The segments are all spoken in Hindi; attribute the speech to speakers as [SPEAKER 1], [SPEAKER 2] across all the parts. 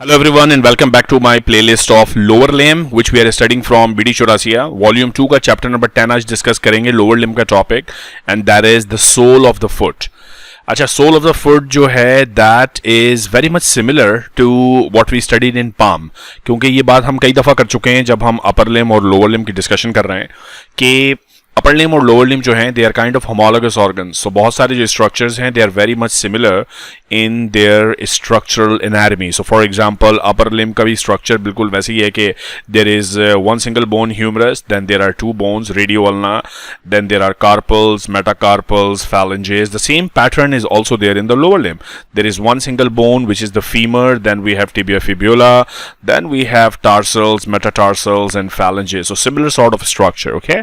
[SPEAKER 1] Hello everyone and welcome back to my playlist of lower limb which we are studying from BD Chaurasia volume 2 का चैप्टर नंबर 10 आज डिस्कस करेंगे लोअर लिम्ब का topic and that is the sole of the foot. अच्छा, सोल ऑफ द फुट जो है that is very much similar to what we studied in palm, क्योंकि ये बात हम कई दफ़ा कर चुके हैं जब हम अपर लिम्ब और लोअर लिम्ब की डिस्कशन कर रहे हैं कि अपर लिम्ब और लोअर लिम्ब जो हैं they are kind of homologous organs. So बहुत सारे जो स्ट्रक्चर्स हैं they are very much similar in their structural anatomy. So for example upper limb का भी स्ट्रक्चर बिल्कुल वैसे ही है कि there is one single bone humerus, then there are two bones radio ulna, then there are carpals, metacarpals, phalanges. The same pattern is also there in the lower limb. There is one single bone which is the femur, then we have tibia fibula, then we have tarsals, metatarsals and phalanges. So similar sort of structure, okay?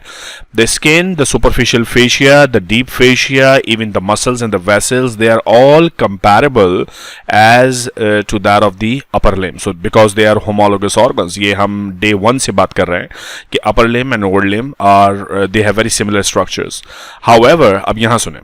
[SPEAKER 1] The skin, the superficial fascia, the deep fascia, even the muscles and the vessels, they are all comparable as to that of the upper limb. So because they are homologous organs, ये हम day 1 से बात कर रहे हैं कि upper limb and lower limb are they have very similar structures. However, अब यहाँ सुने,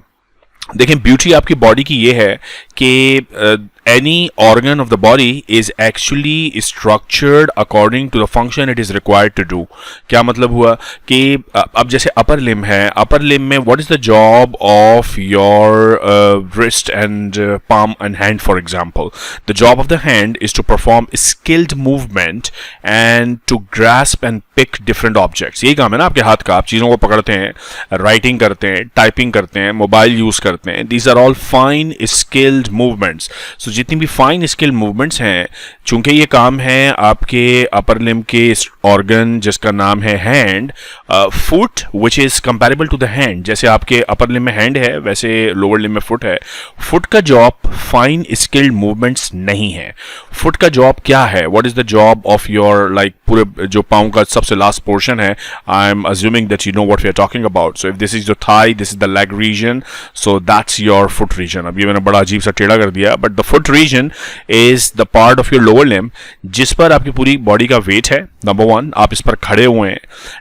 [SPEAKER 1] देखें ब्यूटी आपकी बॉडी की ये है कि any organ of the body is actually structured according to the function it is required to do. क्या मतलब हुआ कि अब जैसे अपर लिम्ब है, अपर लिम्ब में what is the job of your wrist and palm and hand for example? The job of the hand is to perform skilled movement and to grasp and pick different objects. यही काम है ना आपके हाथ का, आप चीज़ों को पकड़ते हैं, राइटिंग करते हैं, टाइपिंग करते हैं, मोबाइल यूज़ करते हैं. These are all fine skilled movements. So जितनी भी फाइन स्किल मूवमेंट्स हैं, चूंकि ये काम है आपके अपर लिम्ब के ऑर्गन जिसका नाम है hand, foot which is comparable to the hand. जैसे आपके अपर लिम्ब में हैंड है वैसे लोअर लिम्ब में फुट है. फुट का जॉब फाइन स्किल्ड मूवमेंट्स नहीं है. फुट का जॉब क्या है? What is the job of your like पूरे जो पाँव का सबसे लास्ट पोर्शन है, I am assuming that you know what we are talking about. So if this is the Thai, this is the leg region, so that's your foot region. अब ये मैंने बड़ा अजीब सा टेढ़ा कर दिया, but the foot region is the part of your lower limb जिस पर आपकी पूरी बॉडी का वेट है. नंबर 1, आप इस पर खड़े हुए हैं.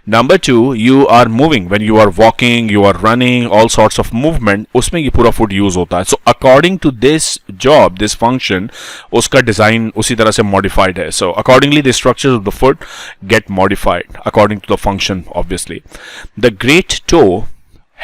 [SPEAKER 1] Number 2, you are moving when you are walking, you are running, all sorts of movement, उसमें ये पूरा फुट यूज होता है. So according to this job, this function, उसका डिजाइन उसी तरह से modified है. So accordingly the structures of the foot get modified according to the function obviously. The great toe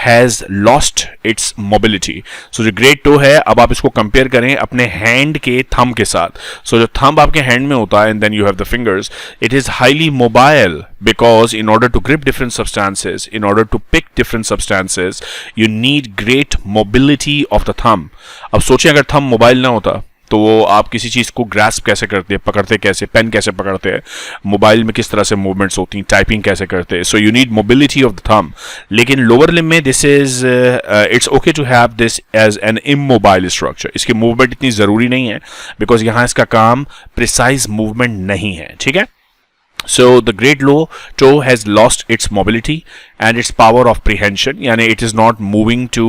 [SPEAKER 1] has lost its mobility. So जो ग्रेट टो है, अब आप इसको कंपेयर करें अपने हैंड के थंब के साथ. So जो थंब आपके हैंड में होता है and then you have the fingers, it is highly mobile because in order to grip different substances, in order to pick different substances, you need great mobility of the thumb. अब सोचें अगर थंब मोबाइल ना होता तो आप किसी चीज़ को ग्रास्प कैसे करते हैं, पकड़ते कैसे, पेन कैसे पकड़ते हैं, मोबाइल में किस तरह से मूवमेंट्स होती हैं, टाइपिंग कैसे करते हैं. So you need mobility of the thumb. लेकिन लोअर लिम्ब में this is it's okay to have this as an immobile structure. इसकी मूवमेंट इतनी ज़रूरी नहीं है बिकॉज यहाँ इसका काम प्रिसाइज मूवमेंट नहीं है. ठीक है. So the great toe has lost its mobility and its power of prehension, यानी it is not moving to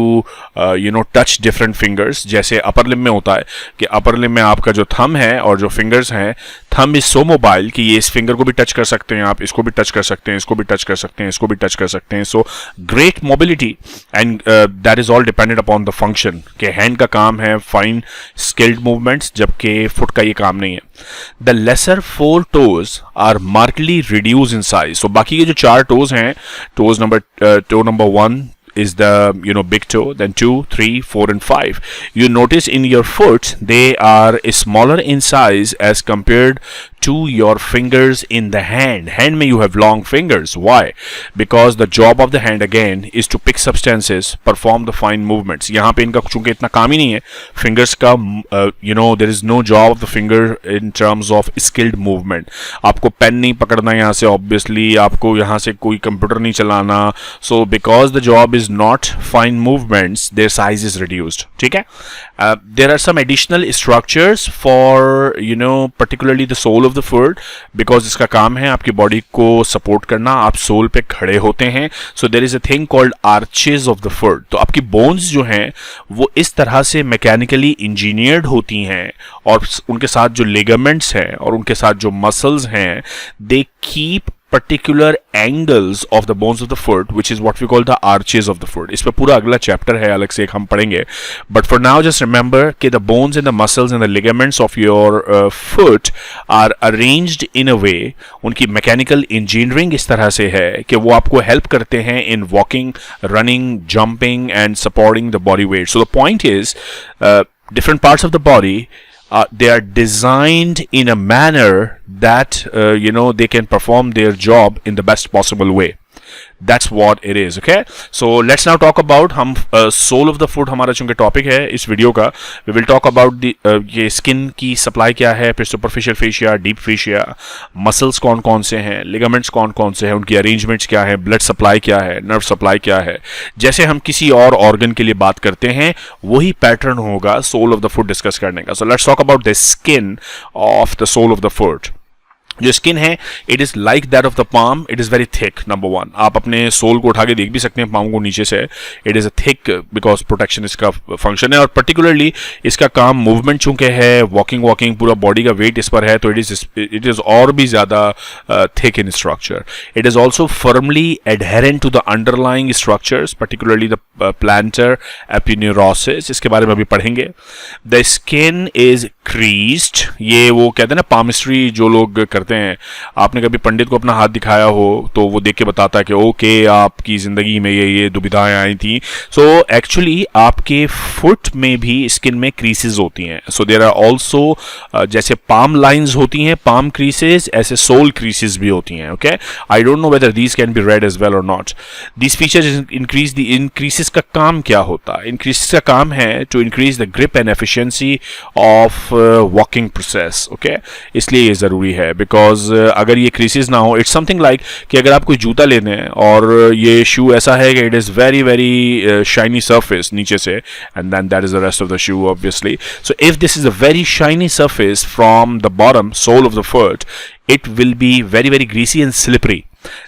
[SPEAKER 1] touch different fingers. जैसे अपर लिम्ब में होता है कि अपर लिम्ब में आपका जो थंब है और जो फिंगर्स हैं, थंब इज सो मोबाइल कि ये इस फिंगर को भी टच कर सकते हैं, आप इसको भी टच कर सकते हैं, इसको भी टच कर सकते हैं, इसको भी टच कर सकते हैं. So great mobility and that is all depended upon the function कि हैंड का काम है फाइन स्किल्ड मूवमेंट्स, जबकि फुट का ये काम नहीं है. The lesser 4 toes are markedly reduce in size. So बाकी के जो 4 toes हैं, toe number 1 is the big toe, then 2, 3, 4 and 5. You notice in your foot they are smaller in size as compared to your fingers in the hand. Hand में you have long fingers. Why? Because the job of the hand again is to pick substances, perform the fine movements. यहाँ पे इनका चूंकि इतना काम ही नहीं है fingers का, there is no job of the finger in terms of skilled movement. आपको पेन नहीं पकड़ना यहाँ से, obviously आपको यहाँ से कोई कंप्यूटर नहीं चलाना. So because the job is not fine movements, their size is reduced. ठीक है. There are some additional structures for particularly the sole of the foot, because इसका काम है आपकी बॉडी को सपोर्ट करना, आप सोल पे खड़े होते हैं. So there is a thing called arches of the foot. तो आपकी बोन्स जो हैं वो इस तरह से मैकेनिकली इंजीनियर्ड होती हैं और उनके साथ जो लिगामेंट्स हैं और उनके साथ जो मसल्स हैं, they keep particular angles of the bones of the foot, which is what we call the arches of the foot. इस पे पूरा अगला चैप्टर है, अलग से एक हम पढ़ेंगे. But for now, just remember कि the bones and the muscles and the ligaments of your foot are arranged in a way, उनकी mechanical engineering इस तरह से है कि वो आपको help करते हैं in walking, running, jumping and supporting the body weight. So the point is, different parts of the body, they are designed in a manner that they can perform their job in the best possible way. That's what it is. Okay, so let's now talk about हम सोल ऑफ द फुट हमारा चूंकि टॉपिक है इस वीडियो का. वी विल टॉक अबाउट ये स्किन की सप्लाई क्या है, फिर superficial fascia, deep fascia, muscles कौन कौन से हैं, लिगामेंट्स कौन कौन से हैं, उनकी अरेंजमेंट्स क्या है, ब्लड सप्लाई क्या है, नर्व सप्लाई क्या है. जैसे हम किसी और ऑर्गन के लिए बात करते हैं वही पैटर्न होगा sole of the foot discuss करने का. So let's talk about the skin of the sole of the foot. जो स्किन है, it is like that of the palm. It is very thick. Number one, आप अपने सोल को उठा के देख भी सकते हैं पाम को नीचे से. It is a thick because protection इसका फंक्शन है, और पर्टिकुलरली इसका काम मूवमेंट चूंकि है, वॉकिंग पूरा बॉडी का वेट इस पर है, तो इट इज और भी ज्यादा thick in structure. It is also firmly adherent to the underlying structures, particularly the plantar aponeurosis. इसके बारे में अभी पढ़ेंगे. The skin is creased. ये वो कहते हैं ना पामिस्ट्री जो लोग करते हैं. आपने कभी पंडित को अपना हाथ दिखाया हो तो वो देख के बताता है कि ओके आपकी जिंदगी में ये दुविधाएं आई थी. सो एक्चुअली आपके फुट में भी स्किन में क्रीसेस होती हैं. सो देयर आर ऑल्सो, जैसे पाम लाइंस होती हैं, पाम क्रीसेस, ऐसे सोल क्रीसेस भी होती हैं. Okay, I don't know whether these can be read as well और not. These features increase the increases का काम क्या होता है? इंक्रीसेस का काम है to increase the grip and efficiency of walking process. Okay, इसलिए ये जरूरी है बिकॉज अगर ये क्रीसेस ना हो, इट्स समथिंग लाइक कि अगर आप कोई जूता लेते हैं और ये शू ऐसा है कि it is very very shiny surface नीचे से, and then that is the rest of the shoe obviously. So if this is a very shiny surface from the bottom sole of the foot, it will be very very greasy and slippery.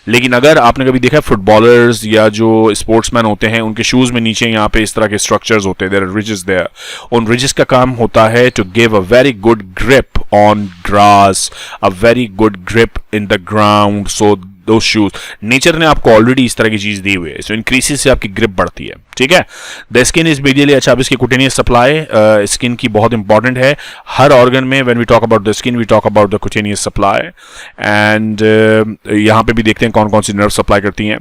[SPEAKER 1] लेकिन अगर आपने कभी देखा फुटबॉलर्स या जो स्पोर्ट्समैन होते हैं, उनके शूज में नीचे यहाँ पे इस तरह के स्ट्रक्चर्स होते हैं, देयर आर रिजेस देयर. उन रिजेस का काम होता है to give a very good grip on grass, a very good grip in the ground. So दो शूज नेचर ने आपको ऑलरेडी इस तरह की चीज दी हुई है. सो इंक्रीसेस से आपकी ग्रिप बढ़ती है. ठीक है. द स्किन इज मीडियली, अच्छा अब इसकी कुटेनियस सप्लाई स्किन की बहुत इंपॉर्टेंट है. हर ऑर्गन में when we talk about the skin we talk about the cutaneous supply. And यहां पे भी देखते हैं कौन कौन सी नर्व सप्लाई करती हैं.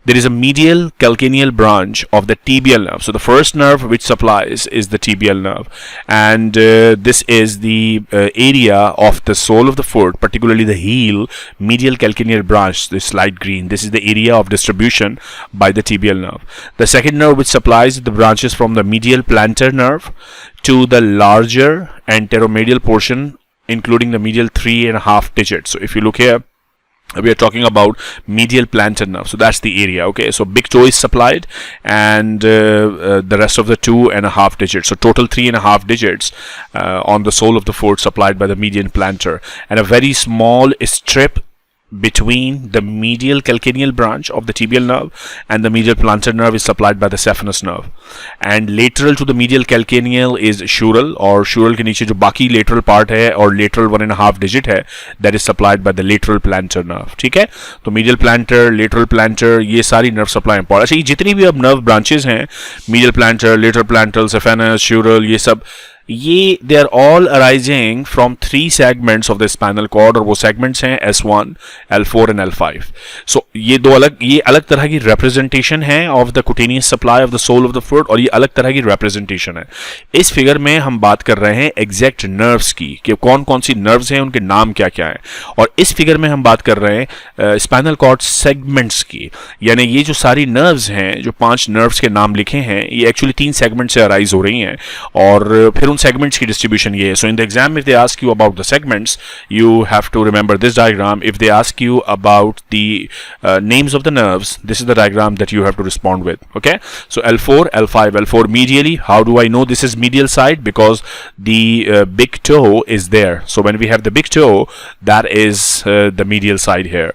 [SPEAKER 1] There is a medial calcaneal branch of the tibial nerve. So the first nerve which supplies is the tibial nerve, and this is the area of the sole of the foot, particularly the heel. Medial calcaneal branch, this light green, this is the area of distribution by the tibial nerve. The second nerve which supplies the branches from the medial plantar nerve to the larger anteromedial portion, including the medial 3.5 digits. So if you look here, we are talking about medial plantar nerve. So that's the area. Okay, so big toe is supplied, and the rest of the 2.5 digits. So total 3.5 digits on the sole of the foot supplied by the median plantar, and a very small strip between the medial calcaneal branch of the tibial nerve and the medial plantar nerve is supplied by the saphenous nerve, and lateral to the medial calcaneal is sural, और sural के नीचे जो बाकी lateral part है और lateral 1.5 digit है, that is supplied by the lateral plantar nerve. ठीक है, तो medial plantar, lateral plantar, ये सारी nerve supply important. अच्छा, ये जितनी भी अब nerve branches हैं, medial plantar, lateral plantar, saphenous, sural, ये सब, ये they are all arising from 3 segments of the spinal cord, और वो सेगमेंट्स हैं S1, L4 एंड L5. सो ये अलग तरह की रिप्रेजेंटेशन है of the cutaneous supply of the sole of the foot, और ये अलग तरह की रिप्रेजेंटेशन है. इस फिगर में हम बात कर रहे हैं एग्जैक्ट नर्व्स की कि कौन कौन सी नर्व्स हैं, उनके नाम क्या क्या हैं, और इस फिगर में हम बात कर रहे हैं स्पाइनल कॉर्ड सेगमेंट्स की. यानी ये जो सारी नर्व्स हैं, जो 5 नर्व्स के नाम लिखे हैं, ये एक्चुअली 3 सेगमेंट से अराइज हो रही हैं, और फिर segments की distribution ये है. So in the exam if they ask you about the segments, you have to remember this diagram. If they ask you about the names of the nerves, this is the diagram that you have to respond with. Okay, so L4, L5, L4 medially. How do I know this is medial side? Because the big toe is there. So when we have the big toe, that is the medial side here,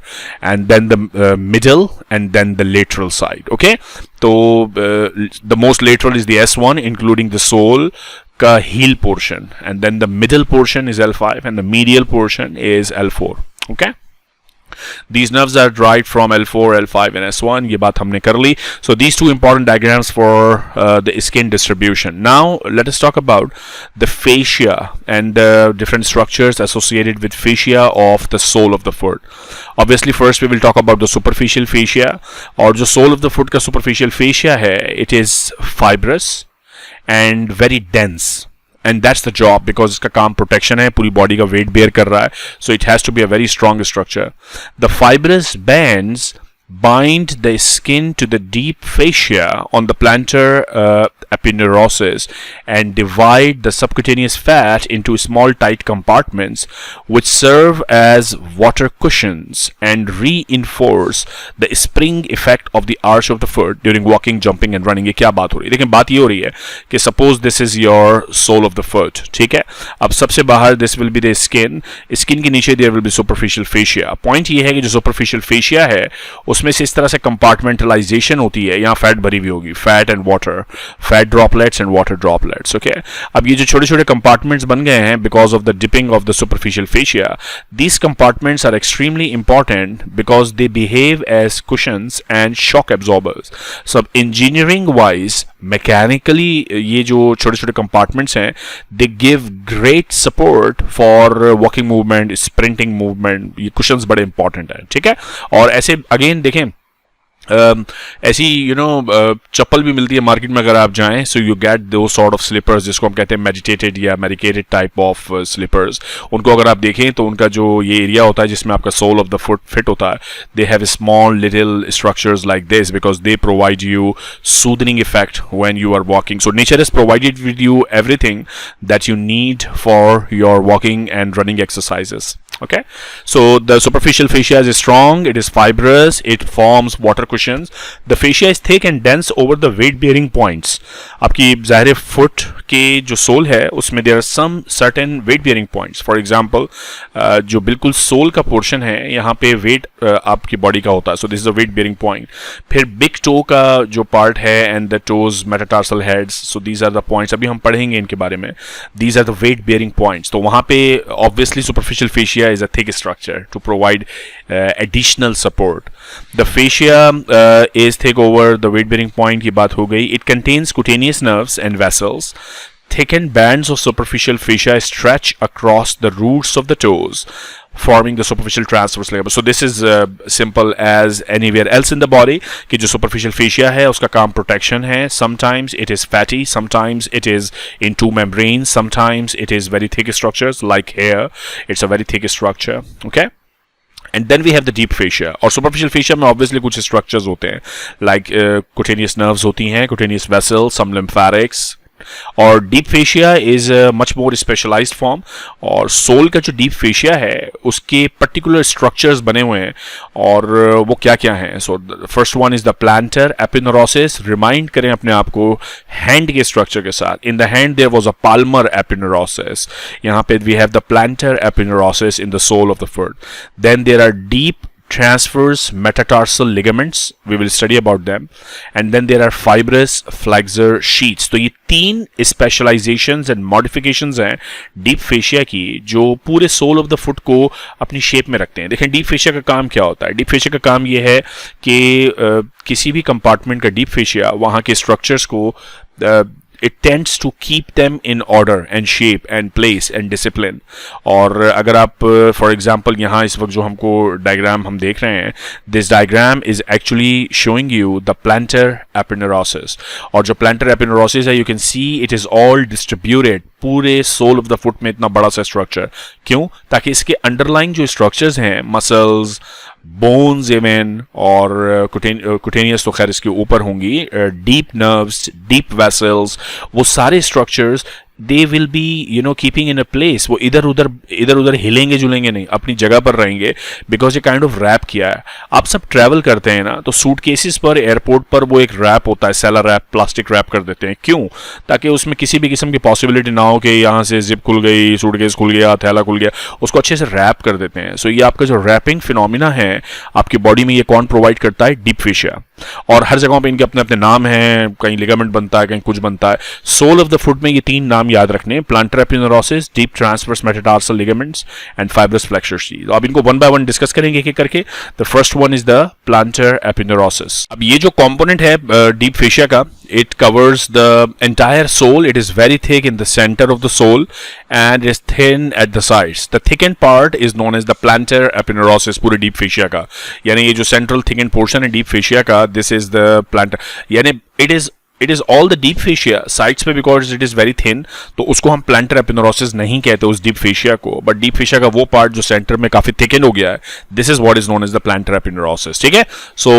[SPEAKER 1] and then the middle, and then the lateral side. Okay, so the most lateral is the S1 including the sole का heel portion, and then the middle portion is L5 and the medial portion is L4. Okay, These nerves are derived from L4, L5 and S1. ये बात हमने कर ली. So these two important diagrams for the skin distribution. Now let us talk about the fascia and the different structures associated with fascia of the sole of the foot. Obviously first we will talk about the superficial fascia. और जो sole of the foot का superficial fascia है, it is fibrous and very dense. And that's the job, because इसका काम protection है, पूरी body का weight bear कर रहा है, so it has to be a very strong structure. The fibrous bands bind the skin to the deep fascia on the plantar aponeurosis and divide the subcutaneous fat into small tight compartments which serve as water cushions and reinforce the spring effect of the arch of the foot during walking, jumping and running. ये क्या बात हो रही है? देखिए बात ये हो रही है कि suppose this is your sole of the foot, ठीक है? अब सबसे बाहर this will be the skin के नीचे there will be superficial fascia. Point ये है कि जो superficial fascia है उसमें से इस तरह से कंपार्टमेंटलाइजेशन होती है, यहाँ फैट भरी हुई होगी, fat and water, fat droplets and water droplets. Okay, अब ये जो छोटे छोटे कंपार्टमेंट्स बन गए हैं because of the dipping of the superficial fascia, these compartments are extremely important because they behave as cushions and shock absorbers. सब इंजीनियरिंग वाइज मैकेनिकली ये जो छोटे छोटे कंपार्टमेंट्स हैं, they give great support for walking movement, sprinting movement. ये कुशंस बड़े इंपॉर्टेंट है, ठीक है? और ऐसे अगेन देखें ऐसी चप्पल भी मिलती है मार्केट में अगर आप जाएं, सो यू गेट दो सॉर्ट ऑफ स्लीपर्स जिसको हम कहते हैं मेडिटेटेड या मेडिकेटेड टाइप ऑफ स्लीपर्स. उनको अगर आप देखें तो उनका जो ये एरिया होता है जिसमें आपका sole of the foot fit होता है, they have small little structures like this because they provide you soothing effect when you are walking. So nature has provided with you everything that you need for your walking and running exercises. Okay, so the superficial fascia is strong, it is fibrous, it forms water cushions. The fascia is thick and dense over the weight bearing points. आपकी ज़ाहिर foot के जो सोल है उसमें there are some certain weight bearing points. For example, जो बिल्कुल सोल का पोर्शन है यहाँ पे वेट आपकी बॉडी का होता है, so this is a weight bearing point. फिर big toe का जो पार्ट है and the toes, metatarsal heads, so these are the points. अभी हम पढ़ेंगे इनके बारे में. These are the weight bearing points. तो वहाँ पे obviously superficial fascia is a thick structure to provide additional support. The fascia is thick over the weight bearing point, की बात हो गई. It contains cutaneous nerves and vessels. Thickened bands of superficial fascia stretch across the roots of the toes, forming the superficial transverse ligament. So this is simple as anywhere else in the body कि जो superficial fascia है उसका काम protection है. Sometimes it is fatty, sometimes it is in two membranes, sometimes it is very thick structures like hair. It's a very thick structure. Okay. And then we have the deep fascia. और superficial fascia में obviously कुछ structures होते हैं like cutaneous nerves होती हैं, cutaneous vessels, some lymphatics. और deep fascia is much more specialised form. और सोल का जो डीप फेशिया है उसके पर्टिकुलर स्ट्रक्चर्स बने हुए हैं और वो क्या क्या हैं. So first one is the plantar aponeurosis. Remind करें अपने आप को हैंड के स्ट्रक्चर के साथ. In the hand there was a palmar aponeurosis. यहाँ पे we have the plantar aponeurosis in the sole of the foot. Then there are deep transverse metatarsal ligaments, we will study about them. And then there are fibrous flexor sheets. तो ये तीन specializations and modifications हैं deep fascia की जो पूरे sole of the foot को अपनी shape में रखते हैं. देखें deep fascia का काम क्या होता है. deep fascia का काम ये है कि किसी भी compartment का deep fascia वहाँ के structures को it tends to keep them in order and shape and place and discipline. और अगर आप for example यहाँ इस वक्त जो हमको diagram हम देख रहे हैं, this diagram is actually showing you the plantar aponeurosis. और जो plantar aponeurosis है you can see it is all distributed पूरे सोल ऑफ द फुट में इतना बड़ा सा स्ट्रक्चर. क्यों? ताकि इसके अंडरलाइंग जो स्ट्रक्चर्स हैं, मसल्स, बोन्स इवन और कुटेनियस तो खैर इसके ऊपर होंगी, डीप नर्व्स, डीप वेसल्स, वो सारे structures they will be keeping in a place. वो इधर उधर हिलेंगे जुलेंगे नहीं, अपनी जगह पर रहेंगे बिकॉज ये काइंड ऑफ रैप किया है. आप सब ट्रैवल करते हैं ना तो सूटकेसेस पर एयरपोर्ट पर वो एक रैप होता है, सेलर रैप, प्लास्टिक रैप कर देते हैं. क्यों? ताकि उसमें किसी भी किस्म की पॉसिबिलिटी ना हो कि यहाँ से जिप खुल गई, सूटकेस खुल गया, थैला खुल गया, उसको अच्छे से रैप कर देते हैं. सो ये आपका जो रैपिंग फिनोमिना है आपकी बॉडी में, ये कौन प्रोवाइड करता है? Deep fascia. और हर जगहों पे इनके अपने अपने नाम हैं, कहीं लिगामेंट बनता है, कहीं कुछ बनता है। सोल ऑफ द फुट में ये 3 नाम याद रखने, plantar aponeurosis, deep transverse metatarsal ligaments and fibrous flexor. तो अब इनको वन बाय वन डिस्कस करेंगे एक एक करके। The first one is the plantar aponeurosis. अब ये जो कंपोनेंट है डीप फेशिया का, it covers the entire sole. It is very thick in the center of the sole and is thin at the sides. The thickened part is known as the plantar aponeurosis पूरे deep fascia का, यानी ये जो central thickened portion है deep fascia का, this is the plantar, यानी it is all the deep fascia sides पे, because it is very thin, तो उसको हम plantar aponeurosis नहीं कहते उस deep fascia को, but deep fascia का वो part जो center में काफी thickened हो गया है, this is what is known as the plantar aponeurosis, ठीक है। So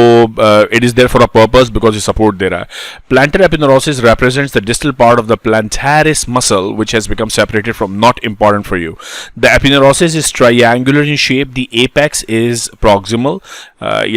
[SPEAKER 1] it is there for a purpose because ये support दे रहा है। Plantar aponeurosis represents the distal part of the plantaris muscle which has become separated from, not important for you. The aponeurosis is triangular in shape, the apex is proximal,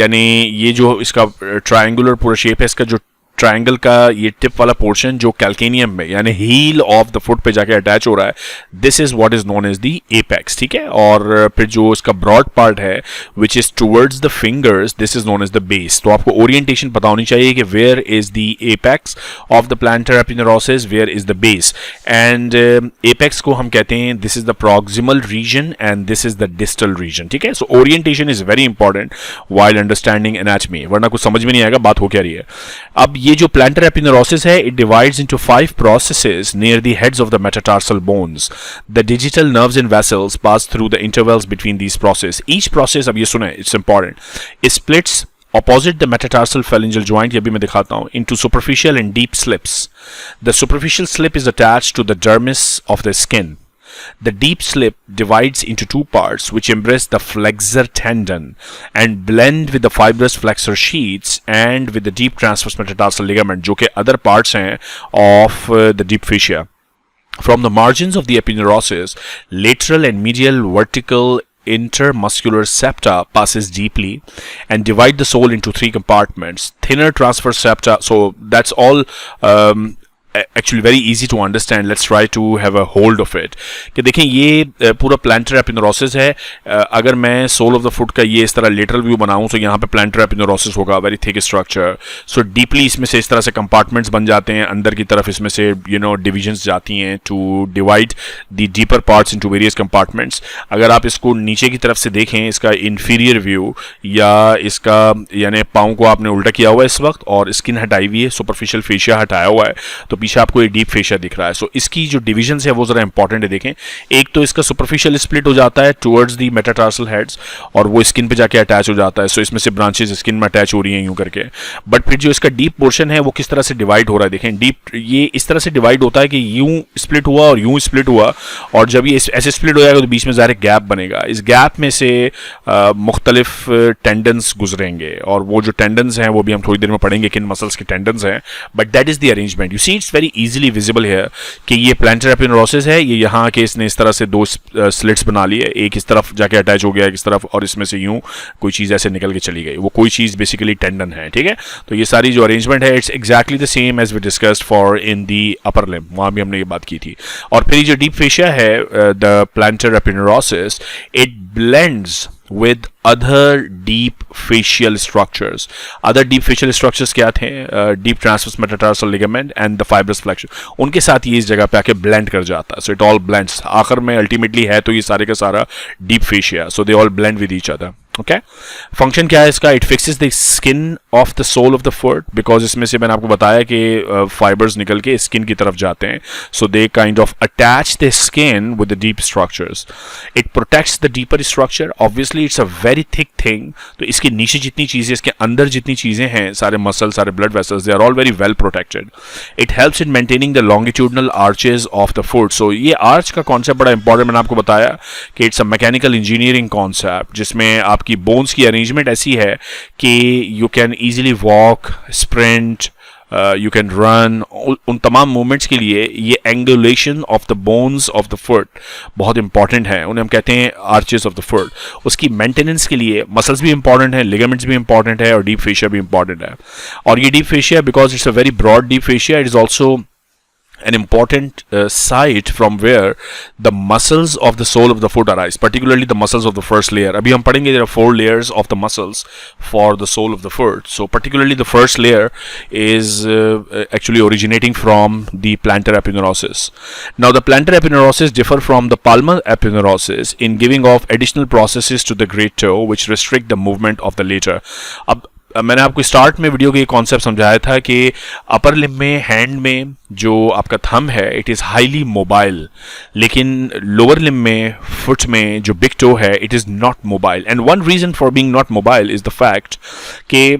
[SPEAKER 1] यानी ये जो इसका triangular पूरा shape है, इसका जो ट्रायंगल का ये टिप वाला पोर्शन जो कैल्केनियम में यानी हील ऑफ द फुट पे जाके अटैच हो रहा है, this is what is known as the apex, ठीक है। और फिर जो इसका ब्रॉड पार्ट है which is towards the fingers, this is known as the base. तो आपको ओरिएंटेशन पता होनी चाहिए कि where is the apex of the plantar aponeurosis, where is the base, and apex को हम कहते हैं this is the proximal region and this is the distal region, ठीक है। सो orientation is very important while understanding anatomy, वरना कुछ समझ में नहीं आएगा बात हो क्या रही है। अब ये जो plantar epinerosis है, it divides into 5 processes near the heads of the metatarsal bones. The digital nerves and vessels pass through the intervals between these processes. Each process, अब ये सुने, it's important, it splits opposite the metatarsal phalangeal joint, ये भी मैं दिखाता हूँ, into superficial and deep slips. The superficial slip is attached to the dermis of the skin. The deep slip divides into 2 parts which embrace the flexor tendon and blend with the fibrous flexor sheaths and with the deep transverse metatarsal ligament, जो के other parts हैं of the deep fascia. From the margins of the epinerosis, lateral and medial vertical intermuscular septa passes deeply and divide the sole into 3 compartments. Thinner transverse septa, so that's all actually very easy to understand. Let's try to have a hold of it. कि देखें ये पूरा plantar epinerosis है। अगर मैं sole of the foot का ये इस तरह lateral view बनाऊं तो यहाँ पे plantar epinerosis होगा, very thick structure. So deeply इसमें से इस तरह से compartments बन जाते हैं, अंदर की तरफ इसमें से divisions जाती हैं to divide the deeper parts into various compartments. अगर आप इसको नीचे की तरफ से देखें, इसका inferior view या इसका यानी पाँव को आपने उल्टा किया हुआ है इस वक्त और स्किन हटाई हुई है, superficial fascia हटाया हुआ है, तो पीछे आपको एक डीप फेशिया दिख रहा है। सो इसकी जो डिविजन्स है वो जरा इंपॉर्टेंट है, देखें। एक तो इसका सुपरफिशियल स्प्लिट हो जाता है टुवर्ड्स दी मेटाटार्सल हेड्स और वो स्किन पे जाके अटैच हो जाता है। सो इसमें से ब्रांचेस स्किन में अटैच हो रही हैं यूं करके। बट फिर जो इसका डीप पोर्शन है वो किस तरह से डिवाइड हो रहा है, देखें। डीप ये इस तरह से डिवाइड होता है कि यूं स्प्लिट हुआ और यूं स्प्लिट हुआ, और जब ये ऐसे स्प्लिट हो जाएगा तो बीच में ज़ाहिर गैप बनेगा। इस गैप में से मुख्तलिफ टेंडन्स गुजरेंगे और वो जो टेंडन्स हैं वो भी हम थोड़ी देर में पढ़ेंगे किन मसल्स के टेंडन्स हैं। But that is the arrangement, you see it's very easily visible है कि ये प्लांटर एपिनेरोसिस है। ये यहाँ के इसने इस तरह से 2 स्लिट्स बना ली है, एक इस तरफ जाके अटैच हो गया एक इस तरफ, और इसमें से यूं कोई चीज़ ऐसे निकल के चली गई, वो कोई चीज़ बेसिकली टेंडन है, ठीक है। तो ये सारी जो अरेंजमेंट है it's exactly the same as we discussed for in the upper limb, वहाँ भी हमने ये बात की थी। और फिर जो डीप फेशिया है the plantar aponeurosis, it blends with other deep facial structures. Other deep facial structures क्या थे? Deep transverse metatarsal ligament and the fibrous flexure. उनके साथ ये इस जगह पे आके blend कर जाता है. So it all blends. आखिर में ultimately है तो ये सारे का सारा deep fascia. So they all blend with each other. ओके, फंक्शन क्या है इसका? It fixes the skin of the sole of the foot, because इसमें से मैंने आपको बताया कि फाइबर्स निकल के स्किन की तरफ जाते हैं, so they kind of attach the skin with the deep structures. It protects the deeper structure, obviously it's a very thick thing, तो इसके नीचे जितनी चीज़ें, इसके अंदर जितनी चीज़ें हैं, सारे मसल, सारे blood vessels, they are all very well protected. It helps in maintaining the longitudinal arches of the foot. So ये आर्च का कॉन्सेप्ट बड़ा इंपॉर्टेंट, मैंने आपको बताया कि it's a mechanical engineering concept, जिसमें आपकी बोन्स की अरेंजमेंट ऐसी है कि you can easily walk, sprint, you can run, उन तमाम मूवमेंट्स के लिए ये angulation of the bones of the foot बहुत इंपॉर्टेंट है, उन्हें हम कहते हैं आर्चेस ऑफ द फुट। उसकी मेंटेनेंस के लिए मसल्स भी इंपॉर्टेंट है, लिगामेंट्स भी इंपॉर्टेंट है और डीप फेशिया भी इंपॉर्टेंट है। और ये deep fascia, because it's a very broad deep fascia, it is also an important site from where the muscles of the sole of the foot arise, particularly the muscles of the first layer. Abhi hum padhenge there are 4 layers of the muscles for the sole of the foot. So particularly the first layer is actually originating from the plantar aponeurosis. Now the plantar aponeurosis differ from the palmar aponeurosis in giving off additional processes to the great toe which restrict the movement of the later. अब मैंने आपको स्टार्ट में वीडियो के ये कॉन्सेप्ट समझाया था कि अपर लिम्ब में, हैंड में जो आपका थंब है इट इज़ हाईली मोबाइल, लेकिन लोअर लिम्ब में, फुट में जो बिग टो है it is not mobile. And one reason for being not mobile is the fact कि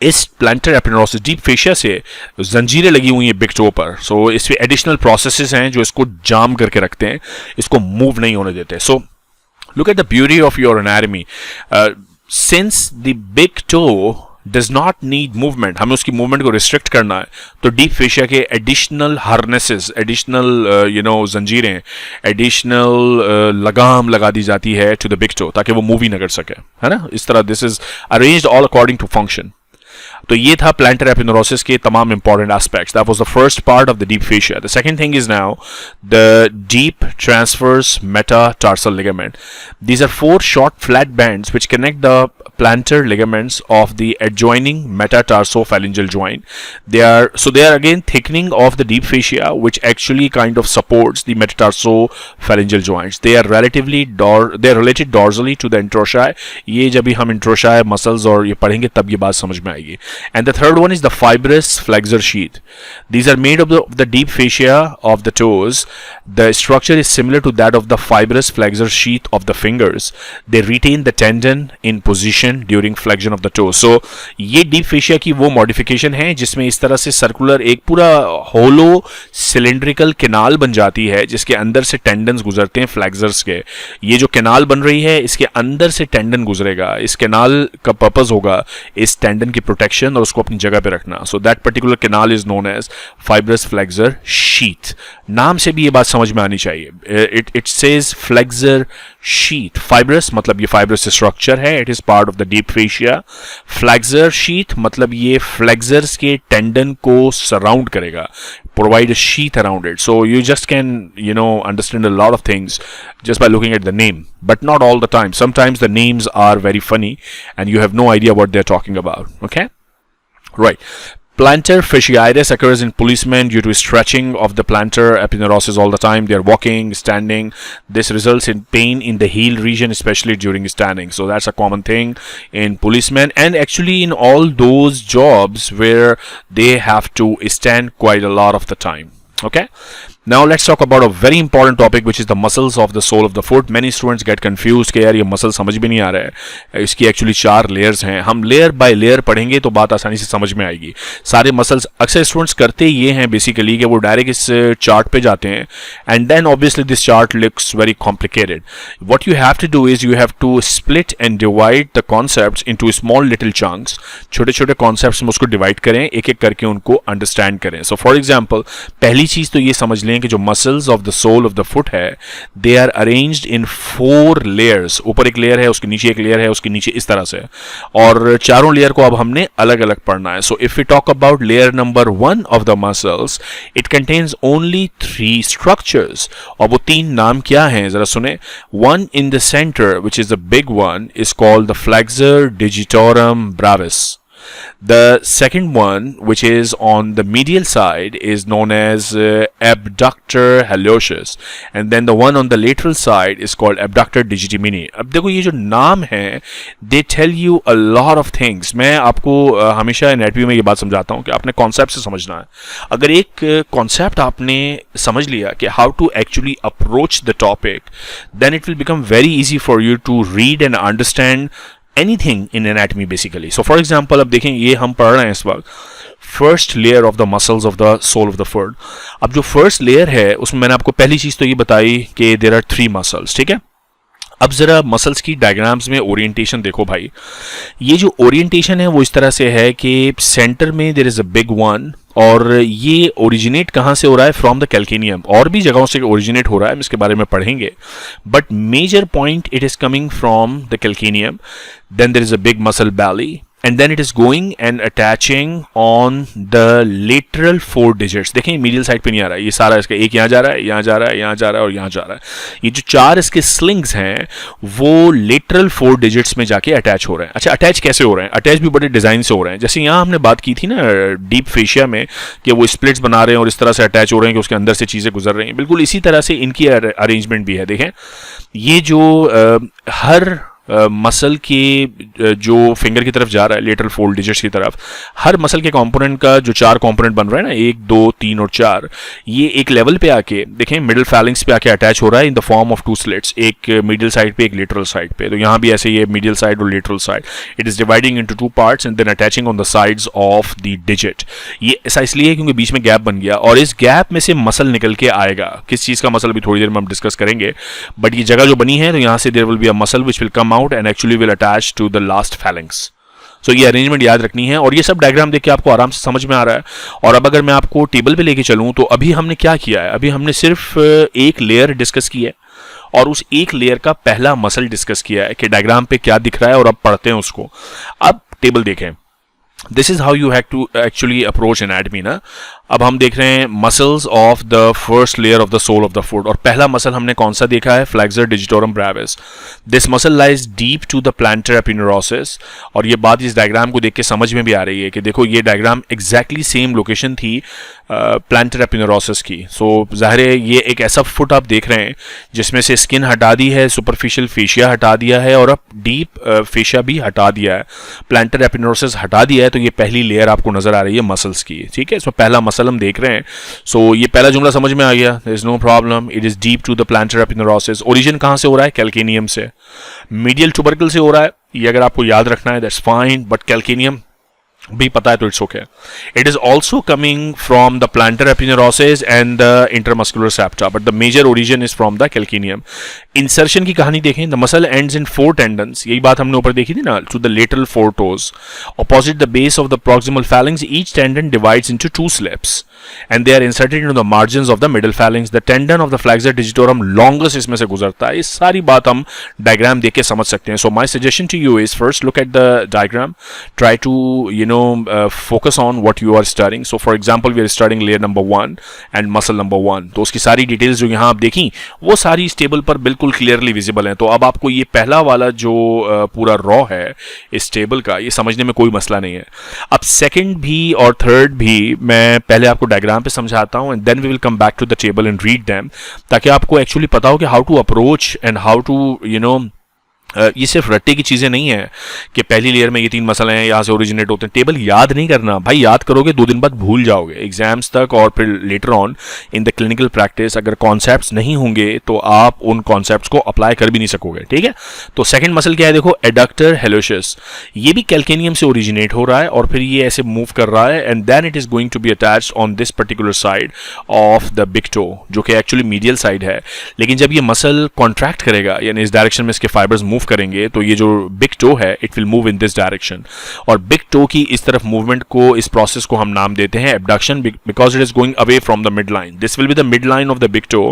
[SPEAKER 1] इस प्लांटर एपिनेरोसिस डीप फेशिया से जंजीरें लगी हुई हैं बिग टो पर. सो इसमें एडिशनल प्रोसेसेस हैं जो इसको जाम करके रखते हैं, इसको मूव नहीं होने देते. So look at the beauty of your anatomy. Since the big toe does not need movement, हमें उसकी मूवमेंट को रिस्ट्रिक्ट करना है, तो डीप फेशिया के एडिशनल हार्नेसेस, एडिशनल जंजीरें, एडिशनल लगाम लगा दी जाती है टू द बिग टो ताकि वो मूव ही ना कर सके, है ना. इस तरह this is arranged all according to function. तो ये था प्लांटर एपिनेरोसिस के तमाम important aspects. That was the first part of the deep fascia. The second thing is now the deep transverse metatarsal ligament. These are 4 short flat bands which connect the plantar ligaments of the adjoining metatarsophalangeal joint. They are again thickening of the deep fascia which actually kind of supports the metatarsophalangeal joints. They are related dorsally to the interossei. ये जब भी हम interossei muscles और ये पढ़ेंगे तब ये बात समझ में आएगी. And the third one is the fibrous flexor sheath. These are made of the deep fascia of the toes. The structure is similar to that of the fibrous flexor sheath of the fingers. They retain the tendon in position during flexion of the toe. So ये deep fascia की वो modification है जिसमें इस तरह से circular एक पूरा hollow cylindrical canal बन जाती है जिसके अंदर से tendons गुजरते हैं flexors के. ये जो canal बन रही है इसके अंदर से tendon गुजरेगा. इस canal का purpose होगा इस tendon की protection और उसको अपनी जगह पे रखना. So that particular canal is known as fibrous flexor sheath. नाम से भी ये बात समझ में आनी चाहिए. It says flexor sheath. Fibrous मतलब ये fibrous structure है. It is part of the deep fascia. Flexor sheath मतलब ये flexors के tendon को surround करेगा. Provide a sheath around it. So you just can, understand a lot of things just by looking at the name. But not all the time. Sometimes the names are very funny and you have no idea what they're talking about. Okay? Right. Plantar fasciitis occurs in policemen due to stretching of the plantar aponeurosis all the time. They are walking, standing. This results in pain in the heel region, especially during standing. So that's a common thing in policemen and actually in all those jobs where they have to stand quite a lot of the time. Okay? Now let's talk about a very important topic which is the muscles of the sole of the foot. Many students get confused कि यार ये muscle समझ भी नहीं आ रहा है. इसकी actually 4 layers हैं. हम layer by layer पढ़ेंगे तो बात आसानी से समझ में आएगी. सारे muscles अक्सर students करते ये हैं basically कि वो direct इस chart पे जाते हैं and then obviously this chart looks very complicated. What you have to do is you have to split and divide the concepts into small little chunks. छोटे छोटे concepts में उसको divide करें, एक एक करके उनको understand करें. So for example, पहली चीज़ तो ये समझ लें कि जो muscles of the sole of the foot है they are arranged in 4 layers. ऊपर एक लेयर है, उसके नीचे एक लेयर है, उसके नीचे इस तरह से, और चारों लेयर को अब हमने अलग अलग पढ़ना है. So if we talk about layer number 1 of the muscles, it contains only 3 structures. और वो 3 नाम क्या हैं जरा सुने. One in the centre which is the big one is called the flexor digitorum brevis. The second one, which is on the medial side, is known as abductor hallucis, and then the one on the lateral side is called abductor digiti minimi. अब देखो ये जो नाम है, they tell you a lot of things. मैं आपको हमेशा एनाटॉमी में ये बात समझाता हूँ कि आपने कॉन्सेप्ट से समझना है. अगर एक कॉन्सेप्ट आपने समझ लिया कि how to actually approach the topic, then it will become very easy for you to read and understand anything in anatomy basically. So for example, अब देखें ये हम पढ़ रहे हैं इस वक्त first layer of the muscles of the sole of the foot. अब जो first layer है उसमें मैंने आपको पहली चीज़ तो ये बताई कि there are 3 muscles. ठीक है. अब ज़रा मसल्स की डायग्राम्स में ओरिएंटेशन देखो भाई. ये जो ओरिएंटेशन है वो इस तरह से है कि सेंटर में there is a big one, और ये ओरिजिनेट कहाँ से हो रहा है, फ्रॉम द कैल्केनियम. और भी जगहों से ओरिजिनेट हो रहा है, हम इसके बारे में पढ़ेंगे, but major point it is coming from the calcaneum. Then there is a big muscle belly, and then it is going and attaching on the lateral 4 digits. देखें मीडियल साइड पे नहीं आ रहा है, ये सारा इसका एक यहाँ जा रहा है, यहाँ जा रहा है, यहाँ जा रहा है और यहाँ जा रहा है। ये जो 4 इसके स्लिंग्स हैं वो लेटरल 4 डिजिट्स में जाके अटैच हो रहे हैं। अच्छा, अटैच कैसे हो रहे हैं? अटैच भी बड़े डिजाइन से हो रहे हैं। जैसे यहाँ हमने बात की थी ना डीप फेशिया में कि वो स्प्लिट्स बना रहे हैं और इस तरह से अटैच हो रहे हैं कि उसके अंदर से चीजें गुजर रही हैं, बिल्कुल इसी तरह से इनकी अरेंजमेंट भी है। देखें ये जो हर मसल के जो फिंगर की तरफ जा रहा है लेटरल 4 डिजिट्स की तरफ, हर मसल के कंपोनेंट का जो 4 कंपोनेंट बन रहा है ना, 1 2 3 और 4, ये एक लेवल पे आके देखें मिडिल फैलिंग्स पे आके अटैच हो रहा है in the form of 2 slits, एक मिडिल साइड पे एक लेटरल साइड पे। तो यहाँ भी ऐसे ये मिडिल साइड और lateral side, it is dividing into 2 parts and then attaching on the sides of the digit. ये ऐसा इसलिए है क्योंकि बीच में गैप बन गया और इस गैप में से मसल निकल के आएगा। किस चीज का मसल भी थोड़ी देर में हम डिस्कस करेंगे, बट ये जगह जो बनी है तो यहाँ से there will be a muscle which will come out and actually will attach to the last phalanx. सो ये अरेंजमेंट याद रखनी है और ये सब डायग्राम देख के आपको आराम से समझ में आ रहा है। और अब अगर मैं आपको टेबल पे लेके चलूं तो अभी हमने क्या किया है, अभी हमने सिर्फ एक लेयर डिस्कस की है और उस एक लेयर का पहला मसल डिस्कस किया है कि डायग्राम पे क्या दिख रहा है और अब पढ़ते हैं उसको। अब टेबल देखें, this is how you have to actually approach anatomy ना। अब हम देख रहे हैं muscles of the first layer of the sole of the foot, और पहला मसल हमने कौन सा देखा है, flexor digitorum brevis. This muscle lies deep to the plantar aponeurosis. और ये बात इस डायग्राम को देख के समझ में भी आ रही है कि देखो ये डायग्राम एग्जैक्टली सेम लोकेशन थी प्लांटर एपिनेरोसिस की। सो जाहिर है ये एक ऐसा फुट आप देख रहे हैं जिसमें से स्किन हटा दी है, सुपरफिशियल फेशिया हटा दिया है और अब डीप फेशिया भी हटा दिया है, प्लांटर एपिनेरोसिस हटा दिया है। तो ये पहली लेयर आपको नजर आ रही है मसल्स की, ठीक है। इसमें पहला मसल हम देख रहे हैं। सो ये पहला जुमला समझ में आ गया, there is no problem, it is deep to the plantar aponeurosis. Origin कहां से हो रहा है, कैल्केनियम से, मीडियल ट्यूबरकल से हो रहा है। ये अगर आपको याद रखना है दैट्स फाइन, बट कैल्केनियम भी पता है तो it's okay. It is also coming from the plantar aponeurosis and the intermuscular septa, but the major origin is from the calcaneum. Insertion की कहानी देखें, the muscle ends in 4 tendons, यही बात हमने ऊपर देखी थी ना, to the lateral 4 toes opposite the base of the proximal phalanx. Each tendon divides into 2 slips and they are inserted into the margins of the middle phalanx. The tendon of the flexor digitorum longest इसमें से गुजरता है। इस सारी बात हम डायग्राम देख के समझ सकते हैं। So my suggestion to you is first look at the diagram, try to focus on what you are studying. So for example we are studying layer number 1 and muscle number 1. तो उसकी सारी डिटेल्स जो यहाँ आप देखी वो सारी इस टेबल पर बिल्कुल क्लियरली विजिबल हैं। तो अब आपको ये पहला वाला जो पूरा रॉ है इस टेबल का, ये समझने में कोई मसला नहीं है। अब सेकंड भी और थर्ड भी मैं पहले आपको डायग्राम पे समझाता हूं and then we will come back to the table and read them, ताकि आपको एक्चुअली पता हो कि how to approach and how to ये सिर्फ रट्टे की चीज़ें नहीं है कि पहली लेयर में ये 3 मसले हैं, यहाँ से ओरिजिनेट होते हैं। टेबल याद नहीं करना भाई, याद करोगे 2 दिन बाद भूल जाओगे एग्जाम्स तक, और फिर later on in the clinical practice अगर कॉन्सेप्ट्स नहीं होंगे तो आप उन कॉन्सेप्ट्स को अप्लाई कर भी नहीं सकोगे, ठीक है। तो सेकंड मसल क्या है, देखो एडक्टर हेलोशियस, ये भी कैल्केनियम से ओरिजिनेट हो रहा है और फिर ये ऐसे मूव कर रहा है and then it is going to be attached on this particular side of the big toe, जो कि एक्चुअली मीडियल साइड है। लेकिन जब ये मसल कॉन्ट्रैक्ट करेगा यानी इस डायरेक्शन में इसके फाइबर्स मूव करेंगे तो ये जो बिग टो है it will move in this direction, और बिग टो की इस तरफ मूवमेंट को, इस प्रोसेस को हम नाम देते हैं abduction, because it is going away from the mid line. This will be the mid line of the big toe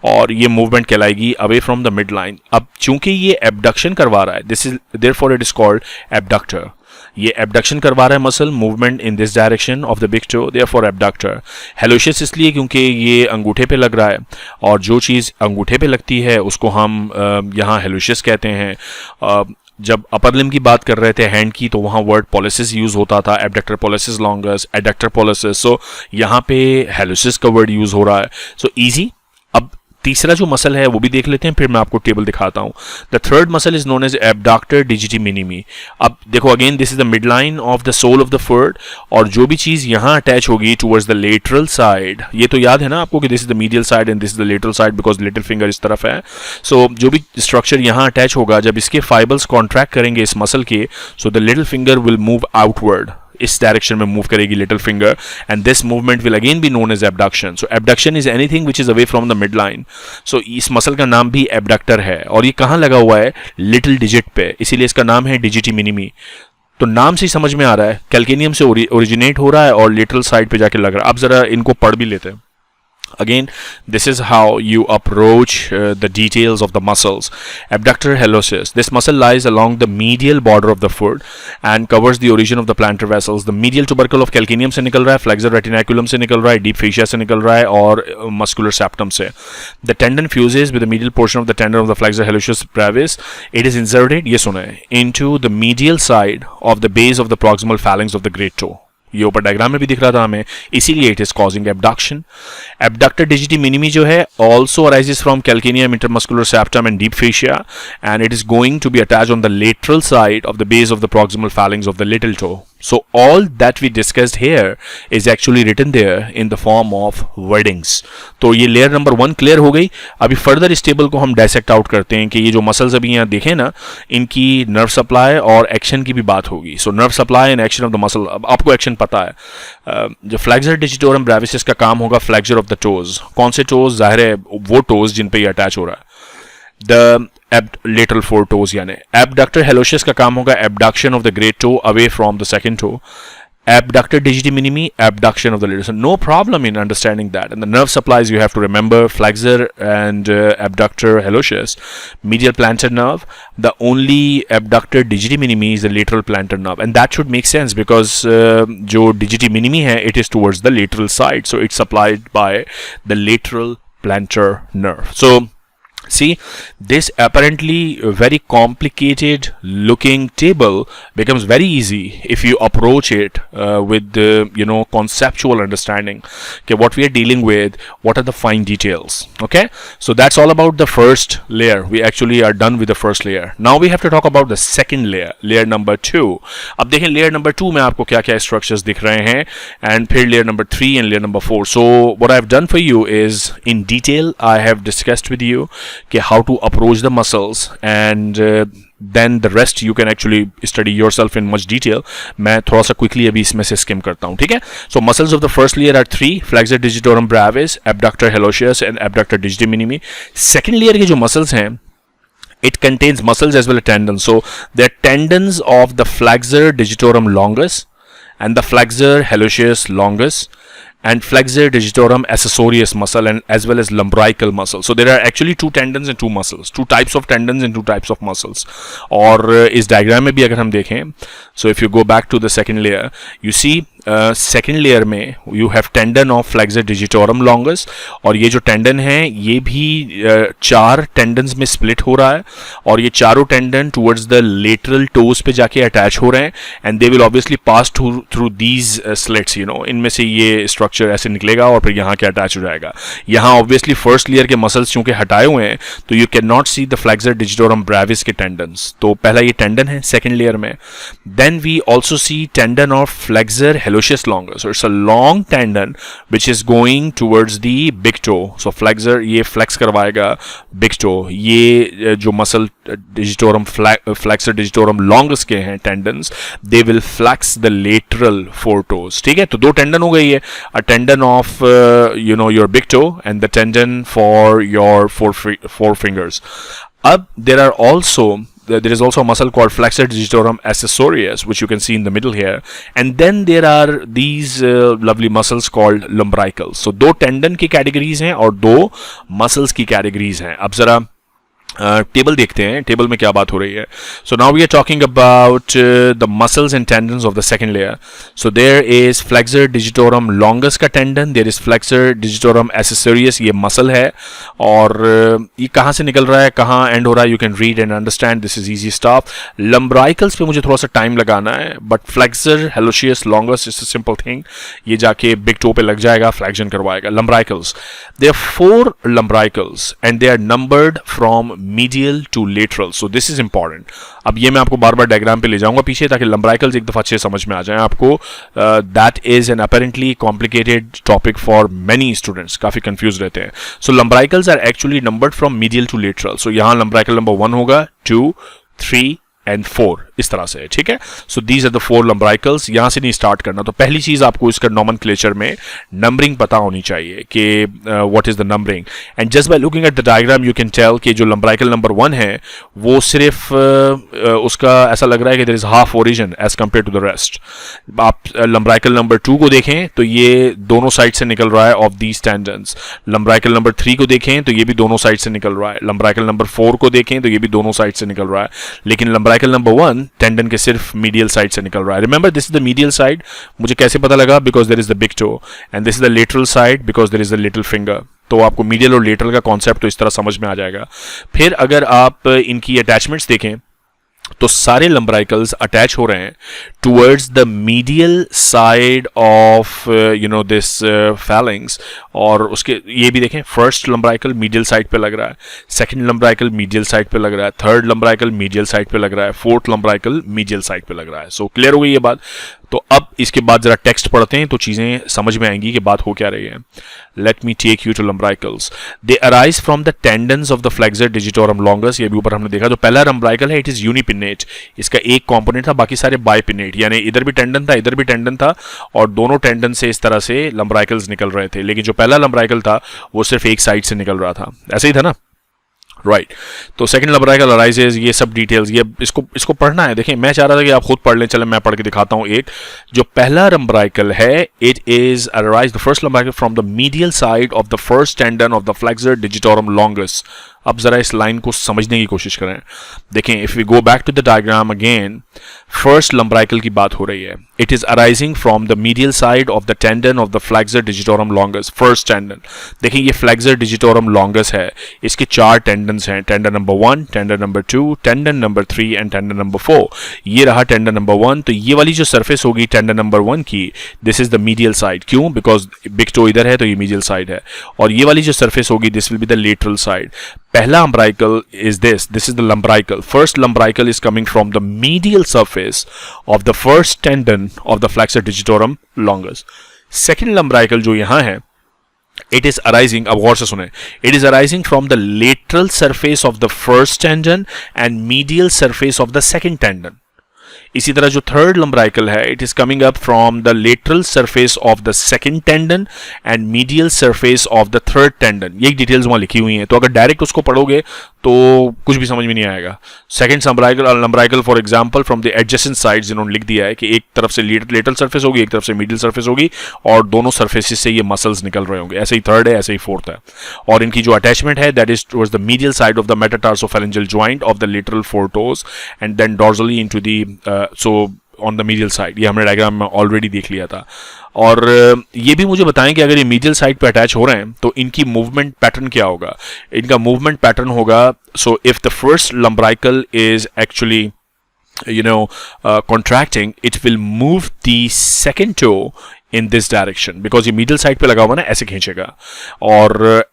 [SPEAKER 1] और ये मूवमेंट कहलाएगी away from the mid line. अब चूंकि ये एबडक्शन करवा रहा है, this is therefore it is called abductor. ये एबडक्शन करवा रहा है muscle, movement in this direction of the big toe, therefore abductor. Hallucis इसलिए क्योंकि ये अंगूठे पे लग रहा है और जो चीज़ अंगूठे पे लगती है उसको हम यहाँ हेलोशियस कहते हैं। जब अपर लिम की बात कर रहे थे हैंड की, तो वहाँ वर्ड पॉलिसिस यूज होता था, abductor pollicis longus, adductor pollicis. So यहाँ पे हेलोसिस का वर्ड यूज हो रहा है। So easy. अब तीसरा जो मसल है वो भी देख लेते हैं, फिर मैं आपको टेबल दिखाता हूं। The third muscle is known as abductor digiti minimi. अब देखो again this is the mid line of the sole of the foot, और जो भी चीज यहां अटैच होगी टुवर्ड्स द लेटरल साइड, ये तो याद है ना आपको कि this is the medial side and this is the lateral side because little finger इस तरफ है। सो जो भी स्ट्रक्चर यहां अटैच होगा, जब इसके फाइबर्स कॉन्ट्रैक्ट करेंगे इस मसल के, so the little finger will move outward, इस डायरेक्शन में मूव करेगी little finger, and this movement will again be known as abduction. So abduction is anything which is away from the mid line. So इस मसल का नाम भी एबडक्टर है और ये कहाँ लगा हुआ है, लिटिल डिजिट पे, इसीलिए इसका नाम है डिजिटी मिनिमी। तो नाम से ही समझ में आ रहा है कैल्केनियम से ओरिजिनेट हो रहा है और लिटिल साइड पे जाके लग रहा है। अब जरा इनको पढ़ भी लेते हैं। Again, this is how you approach the details of the muscles. Abductor hallucis. This muscle lies along the medial border of the foot and covers the origin of the plantar vessels. The medial tubercle of calcaneum से निकल रहा है, flexor retinaculum से निकल रहा है, deep fascia से निकल रहा है और muscular septum से. The tendon fuses with the medial portion of the tendon of the flexor hallucis brevis. It is inserted, ये सुना है, into the medial side of the base of the proximal phalanx of the great toe. ये ऊपर डायग्राम में भी दिख रहा था हमें, इसीलिए it is causing abduction. Abductor digiti minimi जो है also arises from calcaneum intermuscular septum and deep fascia and it is going to be attached on the lateral side of the base of the proximal phalanx of the little toe. So all that we discussed here is actually written there in the form of wordings. तो ये लेयर नंबर 1 क्लियर हो गई. अभी फर्दर इस टेबल को हम डायसेक्ट आउट करते हैं कि ये जो मसल्स अभी यहाँ देखें ना, इनकी नर्व सप्लाई और एक्शन की भी बात होगी. So nerve supply and action of the muscle. अब आपको एक्शन पता है. जो फ्लैक्सर डिजिटोरम ब्रेविस का काम होगा फ्लैक्सर ऑफ द टोज. कौन से टोज? जाहिर है वो टोज जिन पे ये अटैच हो रहा है. द lateral four toes यानी. Abductor hallucis का काम होगा abduction of the great toe away from the second toe. Abductor digiti minimi, abduction of the little. So no problem in understanding that. And the nerve supplies you have to remember: flexor and abductor hallucis, medial plantar nerve. The only abductor digiti minimi is the lateral plantar nerve, and that should make sense because जो digiti minimi है, it is towards the lateral side, so it's supplied by the lateral plantar nerve. So see, this apparently very complicated looking table becomes very easy if you approach it with conceptual understanding. Okay, what we are dealing with, what are the fine details. Okay, so that's all about the first layer. We actually are done with the first layer. Now we have to talk about the second layer, layer number 2. अब देखें layer number 2 में आपको क्या क्या structures दिख रहे हैं, and फिर layer number 3 and layer number 4. So what I've done for you is in detail I have discussed with you how to approach the muscles, and then the rest you can actually study yourself in much detail. मैं थोड़ा सा quickly अभी इसमें से skim करता हूँ, ठीक है. So muscles of the first layer are 3: flexor digitorum brevis, abductor hallucis and abductor digiti minimi. Second layer के जो muscles हैं, it contains muscles as well as tendons. So they are tendons of the flexor digitorum longus and the flexor hallucis longus and flexor digitorum accessorius muscle and as well as lumbrical muscle. So there are actually two tendons and two muscles, two types of tendons and two types of muscles. और इस diagram में भी अगर हम देखें, so if you go back to the second layer, you see second layer में you have tendon of flexor digitorum longus, और ये जो tendon है ये भी 4 tendons में split हो रहा है, और ये चारों tendon towards the lateral toes पे जाके attach हो रहे हैं, and they will obviously pass through these slits, इनमें से ये structure ऐसे निकलेगा और फिर यहाँ के अटैच हो जाएगा. यहाँ ऑब्वियसली फर्स्ट लेयर के मसल्स चूंकि हटाए हुए हैं, तो you can not see the flexor digitorum brevis के टेंडन्स. तो पहला ये टेंडन है सेकंड लेयर में. Then we also see tendon of flexor hallucis longus. So it's a long tendon which is going towards the big toe. So flexor ये फ्लेक्स करवाएगा बिग टो. ये जो muscle digitorum flexor digitorum longus के हैं tendons, they will flex the lateral four toes. ठीक है, तो 2 टेंडन हो गई है. Tendon of your big toe and the tendon for your four fingers. There is also a muscle called flexor digitorum accessorius, which you can see in the middle here, and then there are these lovely muscles called lumbricals. So 2 tendon की categories हैं और 2 muscles की categories हैं. अब जरा टेबल देखते हैं, टेबल में क्या बात हो रही है. So now we are talking about the muscles and tendons of the second layer. So there is flexor digitorum longus का tendon, there is flexor digitorum accessorius, ये मसल है, और ये कहाँ से निकल रहा है, कहाँ एंड हो रहा है, you can read and understand. This is easy stuff. Lumbricals पे मुझे थोड़ा सा टाइम लगाना है, but flexor hallucis longus is a simple thing. ये जाके बिग टो पे लग जाएगा, फ्लेक्शन करवाएगा. Lumbricals, there 4 lumbricals and they are numbered from medial to lateral. So this is important. अब ये मैं आपको बार बार डायग्राम पे ले जाऊंगा पीछे, ताकि lumbricals एक दफा अच्छे समझ में आ जाएं आपको. That is an apparently complicated topic for many students. काफी confused रहते हैं. So lumbricals are actually numbered from medial to lateral. So यहाँ lumbrical number 1 होगा, 2, 3 and 4. इस तरह से, ठीक है। So these are the 4 lumbricals. यहां से नहीं स्टार्ट करना। तो पहली चीज आपको इसका नॉमेनक्लेचर में नंबरिंग पता होनी चाहिए कि what is the numbering, and just by looking at the diagram you can tell कि जो लंब्राइकल नंबर 1 है वो सिर्फ उसका ऐसा लग रहा है कि there is half origin as compare to the rest. आप लंब्राइकल नंबर 2 को देखें तो ये दोनों साइड से निकल रहा है ऑफ दीज टेंडन्स। लंब्राइकल नंबर 3 को देखें तो ये भी दोनों साइड से निकल रहा है। लंब्राइकल नंबर 4 को देखें तो ये भी दोनों साइड से निकल रहा है। लेकिन लंब्राइकल नंबर 1 टेंडन के सिर्फ मीडियल साइड से निकल रहा है। Remember this is the medial side. मुझे कैसे पता लगा? Because there is the big toe, and this is the lateral side because there is the little finger. तो आपको मीडियल और लेटरल का कॉन्सेप्ट तो इस तरह समझ में आ जाएगा। फिर अगर आप इनकी अटैचमेंट्स देखें तो सारे लंब्राइकल्स अटैच हो रहे हैं towards the medial side of this feelings. और उसके ये भी देखें, फर्स्ट लंब्राइकल मीडियल साइड पे लग रहा है, सेकंड लंब्राइकल मीडियल साइड पे लग रहा है, थर्ड लंब्राइकल मीडियल साइड पे लग रहा है, फोर्थ लंब्राइकल मीडियल साइड पे लग रहा है। सो क्लियर हो गई ये बात। तो अब इसके बाद जरा टेक्स्ट पढ़ते हैं तो चीजें समझ में आएंगी कि बात हो क्या रही है। Let me take you to lumbricals. They arise from the tendons of the flexor digitorum longus. ये भी ऊपर हमने देखा। जो पहला लंब्राइकल है इट इज यूनिपिनेट। इसका एक कंपोनेंट था, बाकी सारे बाइपिनेट, यानी इधर भी टेंडन था इधर भी टेंडन था, और दोनों टेंडन से इस तरह से लंब्राइकल्स निकल रहे थे। लेकिन जो पहला लंब्राइकल था वो सिर्फ एक साइड से निकल रहा था। ऐसे ही था ना, राइट। तो सेकंड लंब्राइकल अराइजेज, ये सब डिटेल्स ये इसको पढ़ना है। देखें मैं चाह रहा था कि आप खुद पढ़ लें, चलें मैं पढ़ के दिखाता हूं। एक जो पहला लंब्राइकल है it is arise the first lumbrical from the medial side of the first tendon of the flexor digitorum longus. अब जरा इस लाइन को समझने की कोशिश करें। देखें, if we go back to the diagram again, first lumbrical की बात हो रही है। It is arising from the medial side of the tendon of the flexor digitorum longus, first tendon. देखिए ये फ्लेक्सर डिजिटोरम लॉन्गस है, इसके 4 टेंडन्स हैं, tendon number 1, tendon number 2, tendon number 3 and tendon number 4। ये रहा टेंडन नंबर 1। तो ये वाली जो सरफेस होगी टेंडन नंबर 1 की, this is the medial side. क्यों? बिकॉज बिग टो इधर है तो ये मीडियल साइड है। और ये वाली जो सरफेस होगी this will be the lateral side. पहला umbilical is this is the lumbrical. First lumbrical is coming from the medial surface of the first tendon of the flexor digitorum longus. Second lumbrical जो यहां है it is arising, अब गौर से सुने, it is arising from the lateral surface of the first tendon and medial surface of the second tendon. इसी तरह जो थर्ड लंब्राइकल है it is coming up from the lateral surface of the second tendon and medial surface of the third tendon. ये डिटेल्स वहां लिखी हुई हैं, तो अगर डायरेक्ट उसको पढ़ोगे तो कुछ भी समझ में नहीं आएगा। Second lumbrical for example from the adjacent sides इन्होंने लिख दिया है कि एक तरफ से लेटरल सरफेस होगी, एक तरफ से मीडियल सरफेस होगी, और दोनों सरफेसेस से ये मसल्स निकल रहे होंगे। ऐसे ही थर्ड है, ऐसे ही फोर्थ है। और इनकी जो अटैचमेंट है that is towards the medial side of the metatarsophalangeal joint of the lateral four toes and then dorsally into the so on the medial side. ये हमने डायग्राम में ऑलरेडी देख लिया था। और ये भी मुझे बताएं कि अगर ये मीडियल साइड पे अटैच हो रहे हैं तो इनकी मूवमेंट पैटर्न क्या होगा। इनका मूवमेंट पैटर्न होगा, so if the first lumbrical is actually contracting, it will move the second toe in this direction because ये middle side पे लगा हुआ ना, ऐसे खींचेगा। और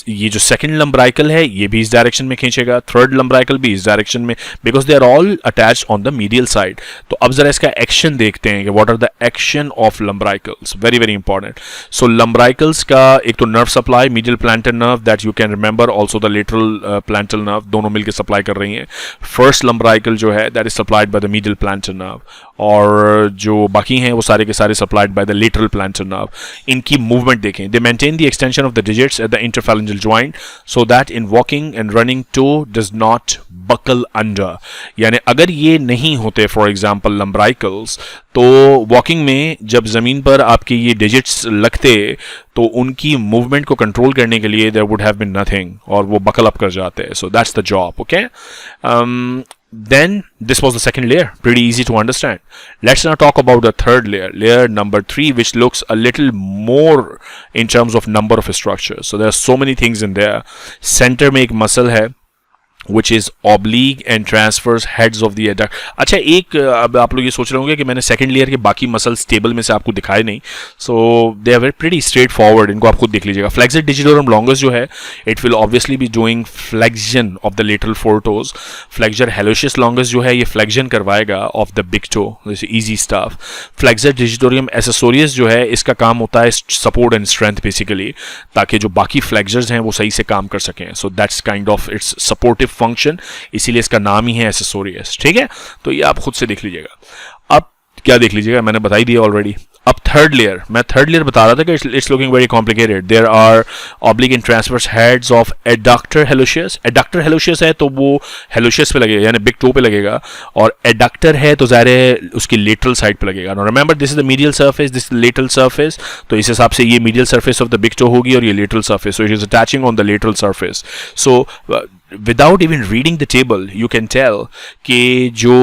[SPEAKER 1] ये जो सेकंड लंब्राइकल है ये भी इस डायरेक्शन में खींचेगा, थर्ड लंब्राइकल भी इस डायरेक्शन में, because they are all attached on the medial side. तो अब जरा इसका एक्शन देखते हैं कि what are the action of lumbricals. Very very important. So lumbricals का एक तो nerve supply, medial plantar nerve that you can remember, also the lateral plantar nerve, दोनों मिलकर सप्लाई कर रही हैं। फर्स्ट लंब्राइकल जो है that is supplied by the medial plantar nerve, और जो बाकी हैं वो सारे के सारे supplied by the lateral plantar nerve. इनकी मूवमेंट देखें, दे maintain the extension of the digits at the interphalangeal joint so that in walking and running toe does not buckle under। यानी अगर ये नहीं होते फॉर एग्जांपल लंब्राइकल्स, तो वॉकिंग में जब जमीन पर आपके ये डिजिट्स लगते तो उनकी मूवमेंट को कंट्रोल करने के लिए there would have been nothing, और वो बकल अप कर जाते। So that's the job. Okay, then this was the second layer, pretty easy to understand. Let's now talk about the third layer, layer number 3, which looks a little more in terms of number of structures. So there are so many things in there. Center में एक muscle है which is oblique and transverse heads of the adduct। अच्छा, एक अब आप लोग ये सोच रहे होंगे कि मैंने सेकंड लेयर के बाकी मसल्स टेबल में से आपको दिखाए नहीं। So they are very pretty straightforward, इनको आप खुद देख लीजिएगा। फ्लेक्सर डिजिटोरम लॉन्गस जो है it will obviously be doing flexion of the lateral four toes. Flexor hallucis longus जो है ये फ्लेक्शन करवाएगा of the big toe, easy stuff. Flexor digitorum accessorius जो है इसका काम होता है सपोर्ट एंड स्ट्रेंथ बेसिकली, ताकि जो बाकी फ्लेक्सर्स हैं वो सही से काम कर सकें। So that's kind of its supportive function, इसीलिए इसका नाम ही है एसेसोरियस, ठीक है। तो ये आप खुद से देख लीजिएगा। अब क्या देख लीजिएगा, मैंने बता ही दिया ऑलरेडी। अब थर्ड लेयर, मैं थर्ड लेयर बता रहा था कि it's looking very complicated. There are oblique and transverse heads of adductor hallucis. Adductor hallucis है तो वो हेलोशियस पे लगेगा, यानी बिग टो पे लगेगा, और एडक्टर है तो ज़ाहिर है उसकी लेटरल साइड पे लगेगा। Now remember, this is the medial surface, this is lateral surface, तो इस हिसाब से ये medial surface of the big to होगी और ये lateral surface, so it is attaching on the lateral surface. So without even reading the table you can tell कि जो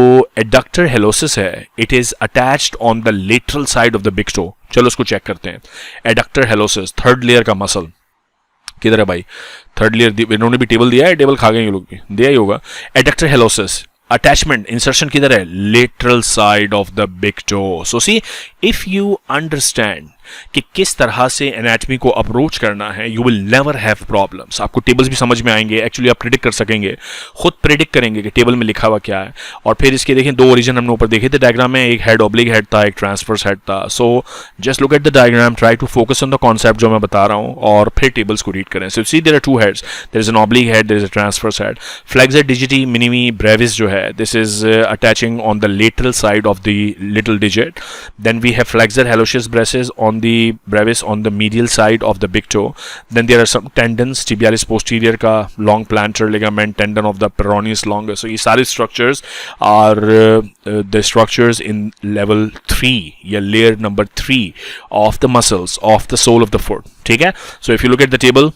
[SPEAKER 1] adductor hallosis है it is attached on the lateral side of the big toe। चलो उसको चेक करते हैं। adductor hallosis थर्ड लेयर का मसल किधर है भाई? थर्ड लेयर इन्होंने भी टेबल दिया है, टेबल खा गए ये लोग भी, दिया ही होगा। adductor hallosis अटैचमेंट इंसर्शन किधर है? Lateral side of the big toe. So see, if you understand कि किस तरह से एनाटमी को अप्रोच करना है, you will never have problems. आपको टेबल्स भी समझ में आएंगे, एक्चुअली आप प्रिडिक्ट कर सकेंगे, खुद प्रिडिक्ट करेंगे कि टेबल में लिखा हुआ क्या है। और फिर इसके देखें दो ओरिजिन हमने ऊपर देखे थे डायग्राम में, एक हेड ऑब्लिक हेड था, एक ट्रांसफर्स हेड था। So just look at the diagram, try to focus on the concept जो मैं बता रहा हूँ, और फिर टेबल्स को रीड करें। So see there are two heads, there is an oblique head, there is a transverse head. Flexor digiti minimi brevis जो है, this is attaching on the lateral side of the little digit. Then we have flexor hallucis brevis on the brevis on the medial side of the big toe. Then there are some tendons, tibialis posterior का long plantar ligament, tendon of the peroneus longus. So ये सारे structures are the structures in level 3 या layer number 3 of the muscles of the sole of the foot. ठीक है? So if you look at the table,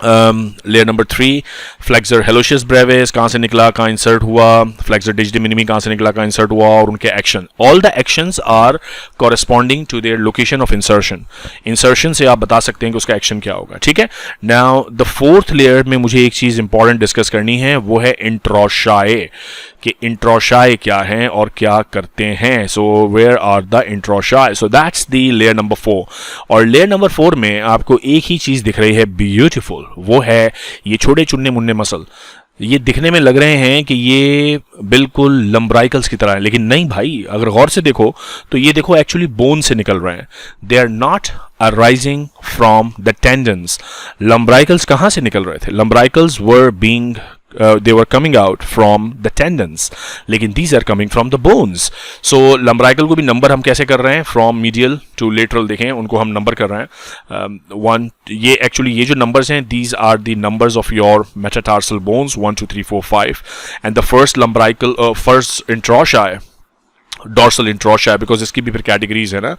[SPEAKER 1] layer number 3 flexor hallucis brevis कहाँ से निकला, कहाँ इंसर्ट हुआ, फ्लेक्सर डिजिटी मिनिमी कहाँ से निकला, कहाँ इंसर्ट हुआ, और उनके action, all the actions are corresponding to their location of insertion. Insertion से आप बता सकते हैं कि उसका एक्शन क्या होगा, ठीक है। नाउ द फोर्थ लेयर में मुझे एक चीज इंपॉर्टेंट डिस्कस करनी है, वो है इंट्रोशाए, कि इंट्रोशाए क्या हैं और क्या करते हैं। So where are the interossei? So that's the layer number 4। और लेयर नंबर 4 में आपको एक ही चीज दिख रही है ब्यूटीफुल, वो है ये छोटे चुन्ने मुन्ने मसल। ये दिखने में लग रहे हैं कि ये बिल्कुल लंब्राइकल्स की तरह है, लेकिन नहीं भाई, अगर गौर से देखो तो ये देखो एक्चुअली बोन से निकल रहे हैं। They are not arising from the tendons. Lumbricals कहाँ से निकल रहे थे? Lumbricals were being they were coming out from the tendons, लेकिन these are coming from the bones. So lumbrical को भी नंबर हम कैसे कर रहे हैं? From medial to lateral देखें, उनको हम नंबर कर रहे हैं। वन, ये एक्चुअली ये जो नंबर्स हैं, these are the numbers of your metatarsal bones, 1 2 3 4 5, and the first lumbrical first introshae, dorsal interossei, because इसकी भी फिर कैटेगरीज है ना,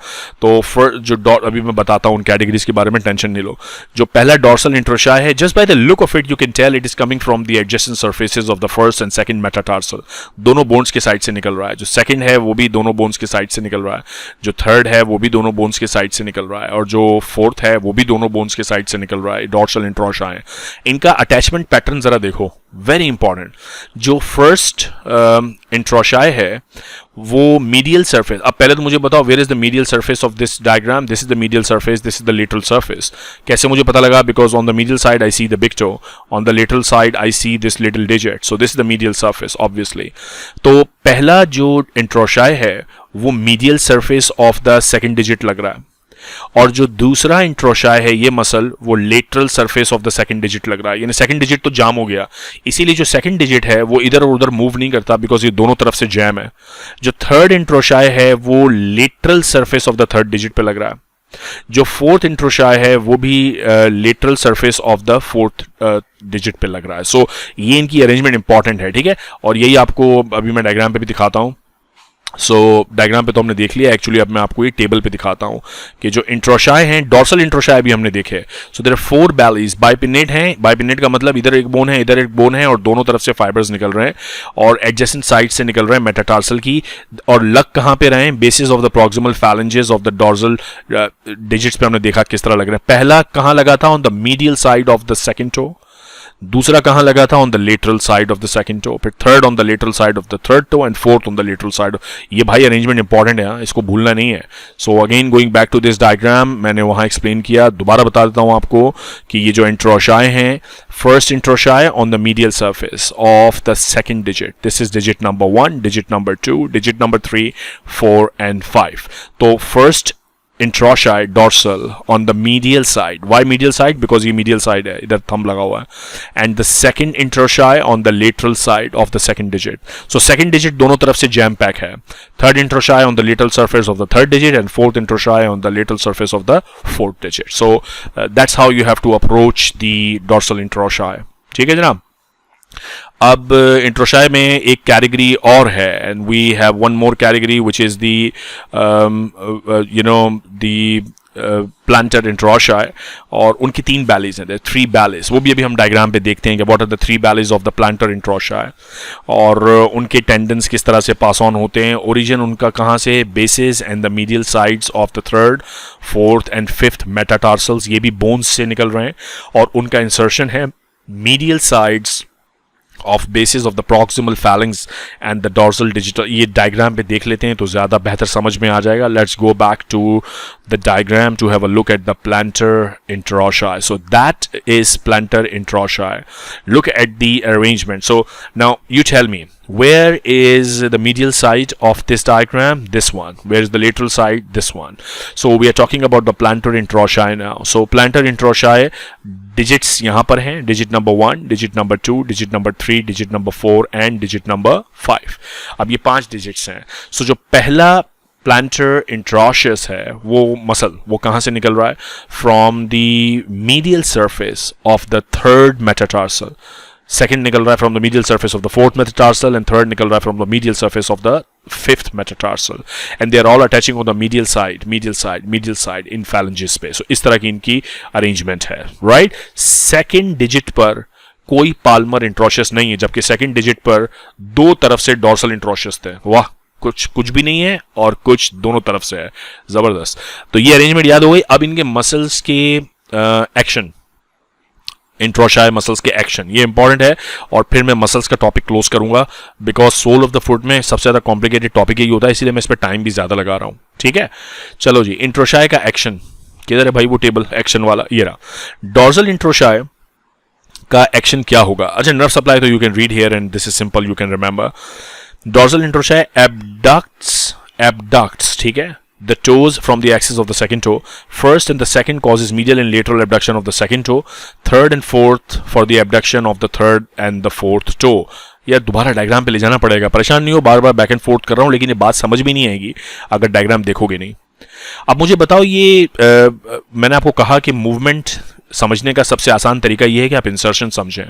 [SPEAKER 1] तो जो अभी मैं बताता हूँ उन कैटेगरीज के बारे में, टेंशन नहीं लो। जो पहला डॉर्सल इंट्रोशा है, just by the look of it you can tell it is coming from the adjacent surfaces of the first and second metatarsal. दोनों बोन्स के साइड से निकल रहा है। जो सेकंड है वो भी दोनों बोन्स के साइड से निकल रहा है, जो थर्ड है वो भी दोनों बोन्स के साइड से निकल रहा है, और जो फोर्थ है वो भी दोनों बोन्स के साइड से निकल रहा है। डॉर्सल इंट्रोशा है। इनका अटैचमेंट पैटर्न जरा देखो, वेरी इंपॉर्टेंट। जो फर्स्ट इंट्रोशाय है वो मीडियल सरफेस, अब पहले तो मुझे बताओ where is the medial surface of this diagram? This is the medial surface, this is the lateral surface. कैसे मुझे पता लगा? Because on the medial side I see the big toe, on the lateral side I see this little digit, so this is the medial surface obviously. तो पहला जो इंट्रोशाय है वो medial surface of the second digit लग रहा है, और जो दूसरा इंट्रोशाय है ये मसल, वो lateral surface of the second digit लग रहा है, यानी सेकंड डिजिट तो जाम हो गया, इसीलिए जो सेकंड डिजिट है वो इधर और उधर मूव नहीं करता, बिकॉज ये दोनों तरफ से जैम है। जो थर्ड इंट्रोशाय है वो lateral surface of the third digit पे लग रहा है। जो फोर्थ इंट्रोशाय है वो भी lateral surface of the fourth digit पे लग रहा है। सो ये इनकी अरेंजमेंट इंपॉर्टेंट है, ठीक है। और यही आपको अभी मैं डायग्राम पे भी दिखाता हूं। सो डायग्राम पे तो हमने देख लिया, एक्चुअली अब मैं आपको ये टेबल पे दिखाता हूँ कि जो इंट्रोशाय हैं, डॉर्सल इंट्रोशाय भी हमने देखे। सो देयर आर 4 बैलीज, बाइपिनेट हैं। बाइपिनेट का मतलब इधर एक बोन है, इधर एक बोन है, और दोनों तरफ से फाइबर्स निकल रहे हैं और एडजेसेंट साइड से निकल रहे हैं मेटाटार्सल की। और लग कहाँ पे रहे हैं? Basis of the proximal phalanges of the dorsal digits पे हमने देखा किस तरह लग रहे हैं। पहला कहाँ लगा था? On the medial side of the second toe. दूसरा कहां लगा था? On the lateral side of the second toe. फिर third on the lateral side of the third toe, and fourth on the lateral side. ये भाई अरेंजमेंट इंपॉर्टेंट है, इसको भूलना नहीं है। So again going back to this diagram, मैंने वहां एक्सप्लेन किया, दोबारा बता देता हूं आपको कि ये जो इंट्रोशाय हैं, first interossei on the medial surface of the second digit, this is digit number 1, digit number 2, digit number 3, 4 and 5। तो first interossei dorsal on the medial side. Why medial side? Because ये मीडियल साइड है, इधर थंब लगा हुआ है. And the second interossei on the lateral side of the second digit. So second digit दोनों तरफ से जैम पैक है. Third interossei on the lateral surface of the third digit and fourth interossei on the lateral surface of the fourth digit. So that's how you have to approach the dorsal interossei. ठीक है जनाब. अब इंट्रोशाई में एक कैटेगरी और है, and we have one more category which is the plantar interossei. और उनकी 3 बैलीज हैं, 3 बैलीज. वो भी अभी हम डायग्राम पे देखते हैं कि what are the 3 bellies of the plantar interossei, और उनके टेंडन्स किस तरह से पास ऑन होते हैं. ओरिजिन उनका कहाँ से? Basis and the medial sides of the third, fourth and fifth metatarsals. ये भी बोन्स से निकल रहे हैं, और उनका इंसर्शन है medial sides of basis of the proximal feelings and the dorsal digital. ये डायग्राम पे देख लेते हैं तो ज़्यादा बेहतर समझ में आ जाएगा. Let's go back to the diagram to have a look at the plantar interossei. So that is plantar interossei. Look at the arrangement. So now you tell me, where is the medial side of this diagram? This one. Where is the lateral side? This one. So we are talking about the plantar introshai now. So plantar introshai digits यहाँ पर हैं. digit number 1, digit number 2, digit number 3, digit number 4 and digit number 5. अब ये 5 digits हैं. So जो पहला plantar introshus है, वो मसल वो कहाँ से निकल रहा है? From the medial surface of the third metatarsal. Second निकल रहा है from the medial surface of the fourth metatarsal, and third निकल रहा है from the medial surface of the fifth metatarsal, and they are all attaching on the medial side in phalanges पे. So इस तरह की इनकी arrangement है, right? Second digit पर कोई palmar introshus नहीं है, जबकि second digit पर 2 तरफ से dorsal introshus थे. वाह, कुछ भी नहीं है और कुछ दोनों तरफ से है. जबरदस्त. तो ये अरेंजमेंट याद हो गई. अब इनके मसल्स के एक्शन, इंट्रोशाई मसल्स के एक्शन, ये इंपॉर्टेंट है. और फिर मैं मसल्स का टॉपिक क्लोज करूंगा, because sole of the foot में सबसे ज्यादा कॉम्प्लिकेटेड टॉपिक यही होता है, इसलिए मैं इस पर टाइम भी ज्यादा लगा रहा हूं. ठीक है, चलो जी. इंट्रोशाई का एक्शन किधर है भाई? वो टेबल एक्शन वाला ये रहा. डॉर्सल इंट्रोशाई का एक्शन क्या होगा? अच्छा, नर्व सप्लाई तो you can read here and this is simple, you can remember. Dorsal interossei abducts, ठीक है, the toes from the axis of the second toe. First and the second causes medial and lateral abduction of the second toe. Third and fourth for the abduction of the third and the fourth toe. यार दोबारा डायग्राम पे ले जाना पड़ेगा. परेशान नहीं हो, बार बार बैक एंड फोर्थ कर रहा हूँ, लेकिन ये बात समझ भी नहीं आएगी अगर डायग्राम देखोगे नहीं. अब मुझे बताओ, ये मैंने आपको कहा कि मूवमेंट समझने का सबसे आसान तरीका ये है कि आप इंसर्शन समझें.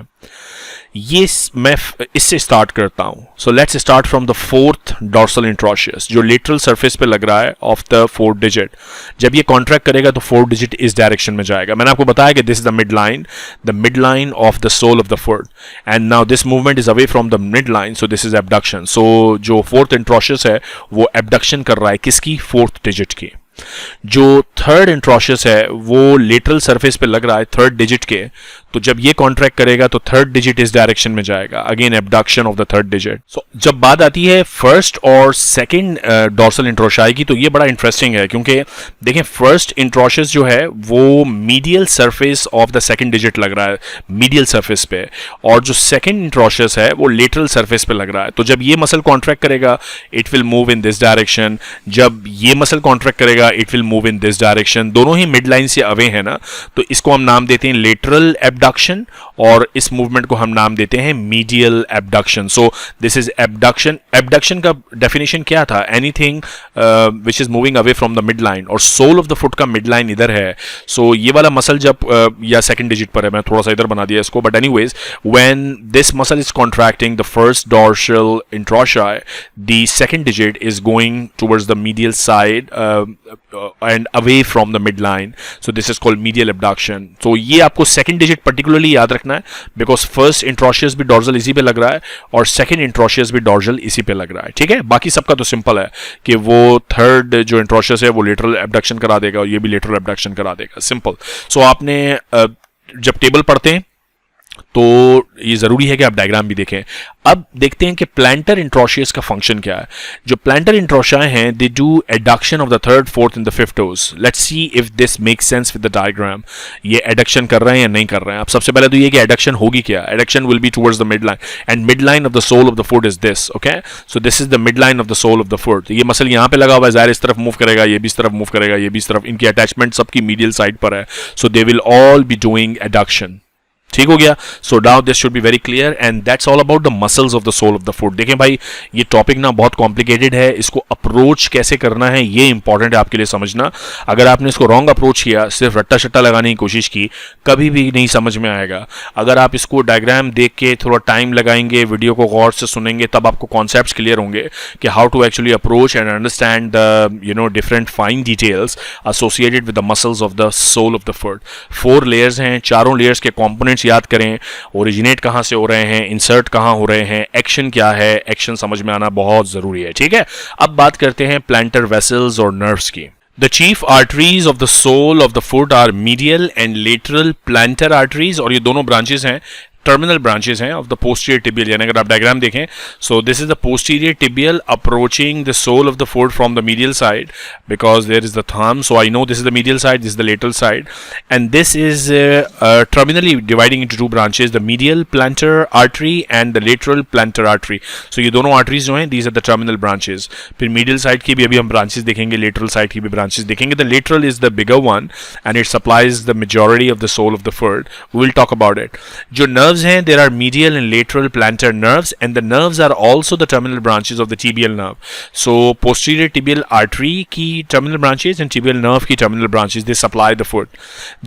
[SPEAKER 1] ये मैं इससे स्टार्ट करता हूं. So let's start from the fourth dorsal interosseous, जो लेटरल सरफेस पे लग रहा है ऑफ द फोर्थ डिजिट. जब ये कॉन्ट्रैक्ट करेगा तो फोर्थ डिजिट इस डायरेक्शन में जाएगा. मैंने आपको बताया कि this is the mid line of the sole of the foot, and now this movement is away from the mid line, so this is abduction. So जो फोर्थ इंट्रोशियस है वो एबडक्शन कर रहा है किसकी? फोर्थ डिजिट की. जो थर्ड इंट्रोशियस है वो लेटरल सरफेस पे लग रहा है थर्ड डिजिट के, तो जब ये कॉन्ट्रैक्ट करेगा तो थर्ड डिजिट इस डायरेक्शन में जाएगा, again abduction of the third digit. So जब बात आती है फर्स्ट और सेकंड डॉर्सल इंट्रोशाई की, तो ये बड़ा इंटरेस्टिंग है, क्योंकि देखें फर्स्ट इंट्रोशियस जो है वो medial surface of the second digit लग रहा है, मीडियल सरफेस पे, और जो सेकंड इंट्रोशियस है वो लेटरल सरफेस पे लग रहा है. तो जब ये मसल कॉन्ट्रैक्ट करेगा it will move in this direction, जब ये मसल कॉन्ट्रैक्ट करेगा it will move in this direction. दोनों ही मिड लाइन से अवे है ना, तो इसको हम नाम देते हैं लेटरल एबडक्शन, और इस मूवमेंट को हम नाम देते हैं medial abduction. So this is abduction. Abduction का डेफिनेशन क्या था? Anything which is moving away from the mid line, और सोल ऑफ द फुट का मिड लाइन इधर है. सो ये वाला मसल जब या सेकंड डिजिट पर है, मैं थोड़ा सा इधर बना दिया इसको, but anyways when this muscle is contracting the first dorsal interossei, the second digit is going towards the medial side and away from the midline, so this is called medial abduction. So ये आपको second digit particularly याद रखना है, because first introtius भी dorsal इसी पे लग रहा है और second introtius भी dorsal इसी पे लग रहा है. ठीक है, बाकी सबका तो सिंपल है कि वो थर्ड जो introtius है वो lateral abduction करा देगा और ये भी lateral abduction करा देगा. सिंपल. सो आपने जब टेबल पढ़ते हैं तो ये जरूरी है कि आप डायग्राम भी देखें। अब देखते हैं कि प्लांटर इंट्रोशियस का फंक्शन क्या है। जो प्लांटर इंट्रोशिया हैं, they do adduction of the third, fourth and the fifth toes. Let's see if this makes sense with the diagram. ये एडक्शन कर रहे हैं या नहीं कर रहे हैं। अब सबसे पहले तो ये कि एडक्शन होगी क्या। Adduction will be towards the mid line, and mid line of the sole of the foot is this. Okay, so this is the mid line of the sole of the foot. ये मसल यहाँ पे लगा हुआ है, जाहिर इस तरफ मूव करेगा, ये भी इस तरफ मूव करेगा, ये भी इस तरफ। इनकी अटैचमेंट सबकी मीडियल साइड पर है, so they will all be doing adduction. ठीक हो गया। So now this should be very clear, and that's all about the muscles of the sole of the foot. देखें भाई, ये टॉपिक ना बहुत कॉम्प्लिकेटेड है, इसको अप्रोच कैसे करना है ये इंपॉर्टेंट है आपके लिए समझना। अगर आपने इसको रॉन्ग अप्रोच किया, सिर्फ रट्टा शट्टा लगाने की कोशिश की, कभी भी नहीं समझ में आएगा। अगर आप इसको डायग्राम देख के थोड़ा टाइम लगाएंगे, वीडियो को गौर से सुनेंगे, तब आपको कॉन्सेप्ट्स क्लियर होंगे कि how to actually approach and understand the different fine details associated with the muscles of the sole of the foot. 4 layers हैं, चारों लेयर्स के कॉम्पोनेंट्स याद करें, ओरिजिनेट कहां से हो रहे हैं, इंसर्ट कहां हो रहे हैं, एक्शन क्या है, एक्शन समझ में आना बहुत जरूरी है। ठीक है, अब बात करते हैं प्लांटर वेसल्स और नर्व्स की। The chief arteries of the sole of the foot are medial and lateral plantar arteries, और ये दोनों ब्रांचेस हैं, टर्मिनल ब्रांचेस हैं ऑफ द पोस्टीरियर टिबियल। यानी अगर आप डायग्राम देखें, so this is the posterior tibial approaching the sole of the foot from the medial side, because there is the thumb, so I know this is the medial side, this is the lateral side, and this is terminally dividing into 2 branches, the medial plantar artery and the lateral plantar artery. So ये दोनों आर्टरीज जो हैं, these are the terminal branches. फिर मीडियल साइड की भी अभी हम ब्रांचेस देखेंगे, लेटरल साइड की भी ब्रांचेस देखेंगे। The lateral is the bigger one and it supplies the majority of the sole of the foot. We will talk about it. जो नर्व्स हैं, there are medial and lateral plantar nerves, and the nerves are also the terminal branches of the tibial nerve. So posterior tibial artery की terminal branches and tibial nerve की terminal branches, they supply the foot.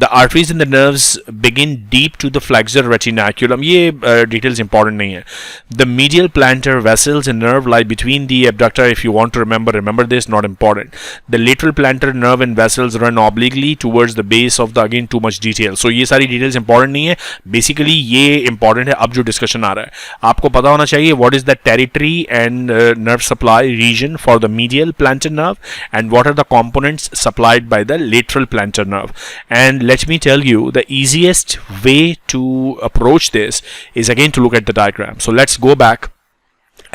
[SPEAKER 1] The arteries and the nerves begin deep to the flexor retinaculum. ये details important नहीं है. The medial plantar vessels and nerve lie between the abductor. If you want to remember this, not important. The lateral plantar nerve and vessels run obliquely towards the base of the, again too much detail. So ये सारी details important नहीं है. Basically ये important है अब जो डिस्कशन आ रहा है। आपको पता होना चाहिए what is the territory and nerve supply region for the medial plantar nerve and what are the components supplied by the lateral plantar nerve. And let me tell you the easiest way to approach this is again to look at the diagram. So let's go back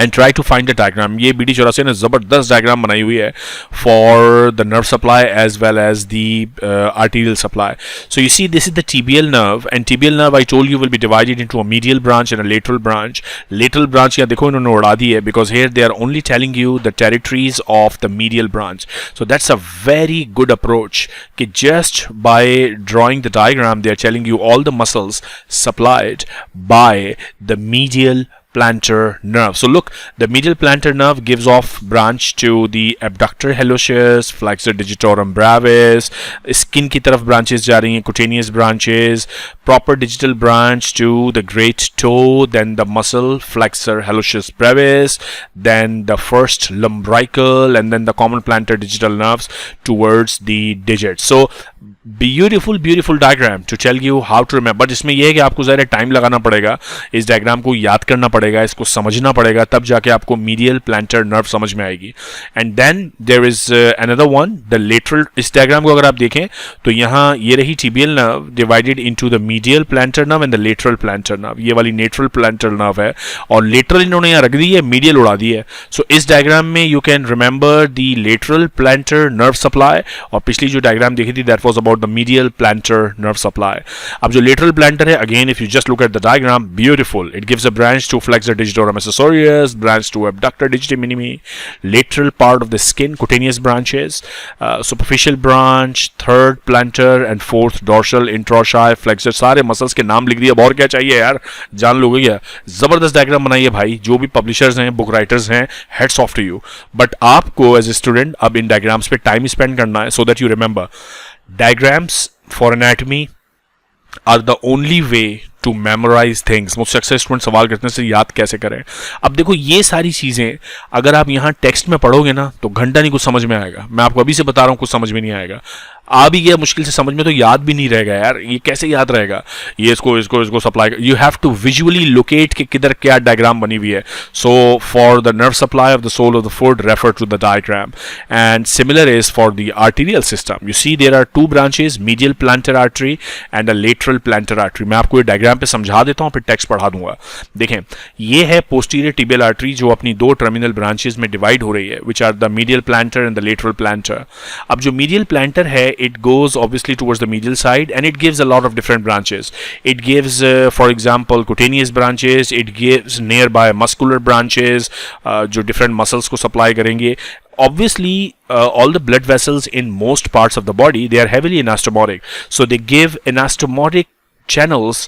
[SPEAKER 1] and try to find the diagram. ये BD चौरासी ने जबरदस्त डायग्राम बनाई हुई है for the nerve supply as well as the arterial supply. So you see this is the tibial nerve, and tibial nerve I told you will be divided into a medial branch and a lateral branch. Lateral branch यहाँ देखो इन्होंने उड़ा दी है because here they are only telling you the territories of the medial branch. So that's a very good approach कि just by drawing the diagram they are telling you all the muscles supplied by the medial plantar nerve. So look, the medial plantar nerve gives off branch to the abductor hallucis, flexor digitorum brevis, skin की तरफ branches जा रही हैं, cutaneous branches, proper digital branch to the great toe, then the muscle flexor hallucis brevis, then the first lumbrical, and then the common plantar digital nerves towards the digits. So beautiful diagram to tell you how to remember. But इसमें यह है कि आपको ज़रा टाइम लगाना पड़ेगा, इस डायग्राम को याद करना पड़ेगा, इसको समझना पड़ेगा, तब जाके आपको मीडियल प्लांटर नर्व समझ में आएगी। And then there is another one, the lateral. इस डायग्राम को अगर आप देखें तो यहाँ ये रही tibial nerve divided into the medial plantar nerve and the lateral plantar nerve. ये वाली लेटरल प्लांटर नर्व है और लेटरल इन्होंने यहाँ रख दी है, मीडियल उड़ा दी है। सो इस डायग्राम में you can remember the lateral plantar nerve supply, और पिछली जो डायग्राम देखी थी that was about the medial plantar nerve supply. अब जो lateral plantar है, again if you just look at the diagram, beautiful. It gives a branch to flexor digitorum accessorius, branch to abductor digiti minimi, lateral part of the skin, cutaneous branches, superficial branch, third plantar and fourth dorsal, introsci, flexor, सारे muscles के नाम लिख दिए। अब और क्या चाहिए यार, जान लोगे क्या। जबरदस्त डायग्राम बनाइए भाई, जो भी पब्लिशर्स हैं, बुक राइटर्स हैं, heads off to you. But आपको एज ए स्टूडेंट अब इन डायग्राम्स पे टाइम स्पेंड करना है, so that you remember. Diagrams for anatomy are the only way to memorize things. मुझसे अक्सर स्टूडेंट सवाल करते हैं, याद कैसे करें। अब देखो ये सारी चीज़ें अगर आप यहाँ टेक्स्ट में पढ़ोगे ना तो घंटा नहीं कुछ समझ में आएगा। मैं आपको अभी से बता रहा हूँ कुछ समझ में नहीं आएगा। आ भी गया मुश्किल से समझ में तो याद भी नहीं रहेगा यार, ये कैसे याद रहेगा, ये इसको supply, you have to visually locate कि किधर क्या डायग्राम बनी हुई है. So for the nerve supply of the sole of the foot refer to the diagram. And similar is for the arterial system. You see there are two branches, medial plantar artery and a lateral plantar artery. मैं आपको ये डायग्राम पे समझा देता हूँ, फिर टेक्स्ट पढ़ा दूंगा. देखें, ये है पोस्टीरियर टिबियल आर्टरी जो अपनी दो टर्मिनल ब्रांचेस में डिवाइड हो रही है, which are the medial plantar and the lateral plantar. अब जो मीडियल प्लांटर है, it goes obviously towards the medial side and it gives a lot of different branches. It gives for example cutaneous branches, it gives nearby muscular branches जो different muscles को supply करेंगे. Obviously all the blood vessels in most parts of the body, they are heavily anastomotic, so they give anastomotic channels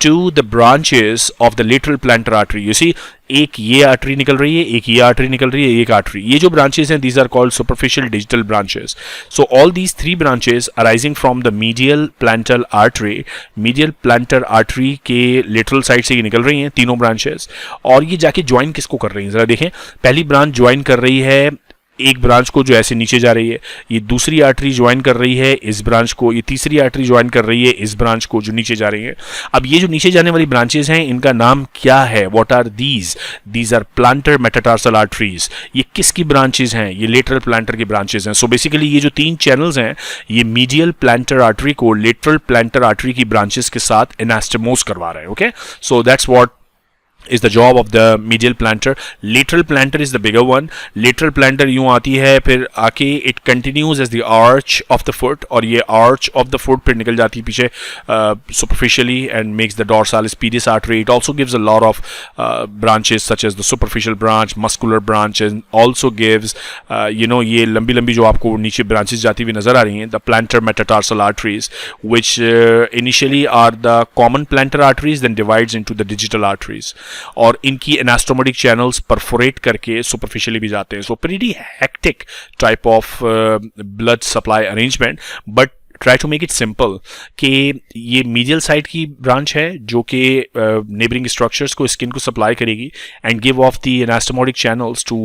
[SPEAKER 1] to the branches of the lateral plantar artery. You see, एक ये आर्टरी निकल रही है, एक ये आर्टरी निकल रही है, एक आर्टरी. ये जो ब्रांचेस हैं, these are called superficial digital branches. So all these three branches arising from the medial plantar artery, medial plantar artery के lateral side से ये निकल रही हैं तीनों ब्रांचेस. और ये जाके ज्वाइन किसको कर रही हैं, जरा देखें. पहली ब्रांच ज्वाइन कर रही है एक ब्रांच को जो ऐसे नीचे जा रही है, ये दूसरी आर्टरी ज्वाइन कर रही है इस ब्रांच को, ये तीसरी आर्टरी ज्वाइन कर रही है इस ब्रांच को जो नीचे जा रही है. अब ये जो नीचे जाने वाली ब्रांचेस हैं, इनका नाम क्या है, what are these are plantar metatarsal arteries. ये किसकी ब्रांचेस हैं, ये लेटरल प्लांटर की ब्रांचेस हैं. सो बेसिकली ये जो तीन चैनल्स हैं, ये मीडियल प्लांटर आर्टरी को लेटरल प्लांटर आर्टरी की ब्रांचेस के साथ एनास्टमोस करवा रहे हैं. Okay, so that's what is the job of the medial plantar. Lateral plantar is the bigger one. Lateral plantar यूं आती है, फिर आके it continues as the arch of the foot, और ये arch of the foot फिर निकल जाती है पीछे superficially and makes the dorsalis pedis artery. It also gives a lot of branches such as the superficial branch, muscular branch, and also gives ये लंबी लंबी जो आपको नीचे branches जाती हुई नजर आ रही हैं, the plantar metatarsal arteries, which initially are the common plantar arteries, then divides into the digital arteries. और इनकी एनास्टोमोटिक चैनल्स परफोरेट करके सुपरफिशियली भी जाते हैं. So pretty hectic type of blood supply arrangement, but try to make it simple कि ये मीडियल साइड की ब्रांच है जो कि नेबरिंग स्ट्रक्चर्स को, स्किन को सप्लाई करेगी and give off the anastomotic channels to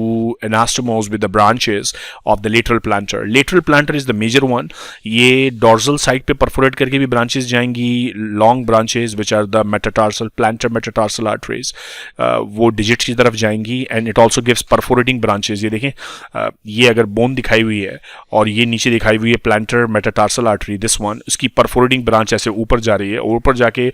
[SPEAKER 1] anastomose with the branches of the lateral plantar. Lateral plantar is the major one. ये डॉर्सल साइड पे परफोरेट करके भी ब्रांचेस जाएंगी, long branches which are the metatarsal plantar metatarsal arteries, वो डिजिट्स की तरफ जाएंगी. And it also gives perforating branches. ये देखें, ये अगर बोन दिखाई हुई है और ये नीचे दिखाई हुई है planter metatarsal artery, this one, इसकी परफोरेटिंग ब्रांच ऐसे ऊपर जा रही है और ऊपर जाके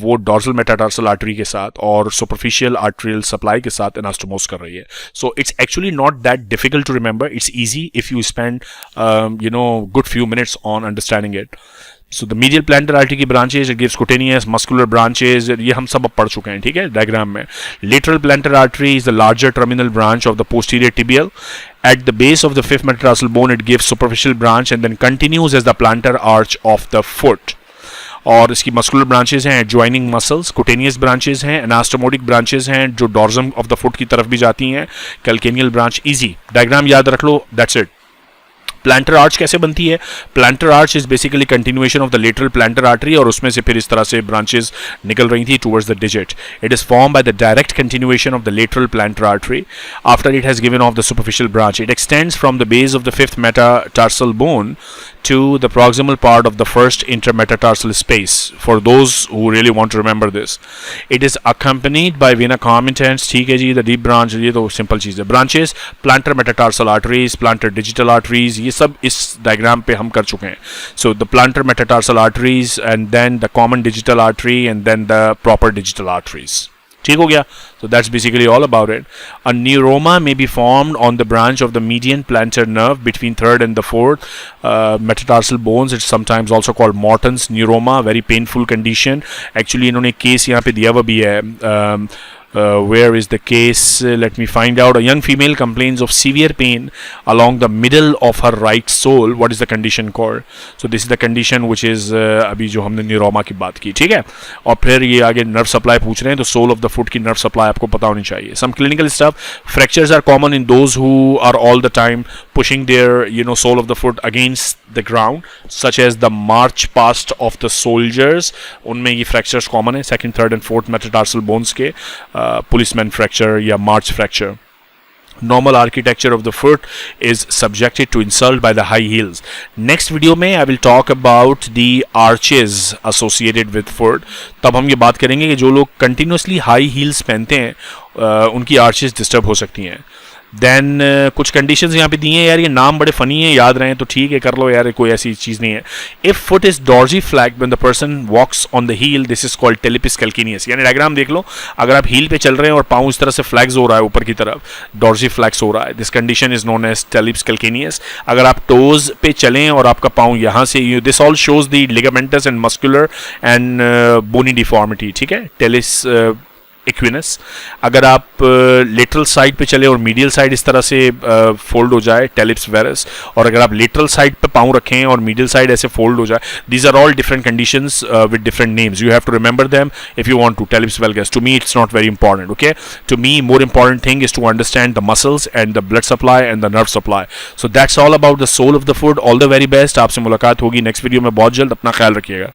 [SPEAKER 1] वो डॉर्सल मेटाटार्सल आर्टरी के साथ और सुपरफिशियल आर्टरियल सप्लाई के साथ एनास्टोमोस कर रही है. So it's actually not that difficult to remember. It's easy if you spend good few minutes on understanding it. So the medial plantar artery की branches, it gives cutaneous, muscular branches, ये हम सब अब पढ़ चुके हैं, ठीक है, डायग्राम में. Lateral plantar artery is the larger terminal branch of the posterior tibial. At the base of the fifth metatarsal bone, it gives superficial branch and then continues as the plantar arch of the foot. और इसकी मस्कुलर ब्रांचेस हैं, ज्वाइनिंग मसल्स, कुटेनियस ब्रांचेस हैं, एनास्टोमोटिक ब्रांचेस हैं जो डॉर्सम ऑफ द फुट की तरफ भी जाती हैं, कैल्केनियल ब्रांच. इजी डायग्राम याद रख लो, दैट्स इट. प्लांटर आर्च कैसे बनती है? Planter arch is basically continuation of the lateral plantar artery और उसमें से फिर इस तरह से ब्रांचेस निकल रही थी towards the digit. It is form by the direct continuation of the lateral plantar artery after it has given of the superficial branch. It extends from the base of the fifth metatarsal bone to the proximal part of the first intermetatarsal space, for those who really want to remember this. It is accompanied by vena comitans. ठीक है जी, the deep branch, ये तो simple चीज़ है. Branches, plantar metatarsal arteries, plantar digital arteries, ये सब इस diagram पे हम कर चुके हैं. So the plantar metatarsal arteries and then the common digital artery and then the proper digital arteries. ठीक हो गया. So that's basically all about it. A neuroma may be formed on the branch of the median plantar nerve between third and the fourth metatarsal bones. It's sometimes also called Morton's neuroma. Very painful condition. Actually इन्होंने केस यहाँ पे दिया हुआ भी है. Where is the case? Let me find out. A young female complains of severe pain along the middle of her right sole. What is the condition called? So this is the condition which is अभी जो हमने न्यूरोमा की बात की, ठीक है. और फिर ये आगे नर्व सप्लाई पूछ रहे हैं, तो सोल ऑफ द फुट की नर्व सप्लाई आपको पता होनी चाहिए. Some clinical stuff. Fractures are common in those who are all the time pushing their sole of the foot against the ground, such as the march past of the soldiers. उनमें ये fractures common है, second, third and fourth metatarsal bones के. पुलिसमैन फ्रैक्चर या मार्च fracture. normal architecture of the foot is subjected to insult by the high heels. Next video में I will talk about the arches associated with foot. तब हम ये बात करेंगे कि जो लोग continuously high heels पहनते हैं उनकी arches disturb हो सकती हैं. देन कुछ कंडीशंस यहाँ पे दी हैं यार, ये नाम बड़े फनी हैं, याद रहें तो ठीक है, कर लो यार, कोई ऐसी चीज़ नहीं है. If foot is dorsiflexed when the person walks on the heel, this is called talipes calcaneus. यानी डायग्राम देख लो, अगर आप हील पे चल रहे हैं और पाँव इस तरह से फ्लैग्स हो रहा है ऊपर की तरफ, डॉर्जी फ्लैग्स हो रहा है, this condition is known as talipes calcaneus. अगर आप टोज पे चलें और आपका पाँव यहाँ से, this all shows the ligamentous and muscular and bony deformity. ठीक है, टेलिस इक्विनस. अगर आप लेटरल साइड पे चले और मीडियल साइड इस तरह से फोल्ड हो जाए, टेलिप्स वेरस. और अगर आप लेटरल साइड पे पाँव रखें और मीडियल साइड ऐसे फोल्ड हो जाए, these are all different conditions with different names. You have to remember them if you want to. Talipes valgus, to me it's not very important. Okay, to me more important thing is to understand the muscles and the blood supply and the nerve supply. So that's all about the sole of the foot. All the very best. आपसे मुलाकात होगी नेक्स्ट वीडियो में बहुत जल्द. अपना ख्याल रखिएगा.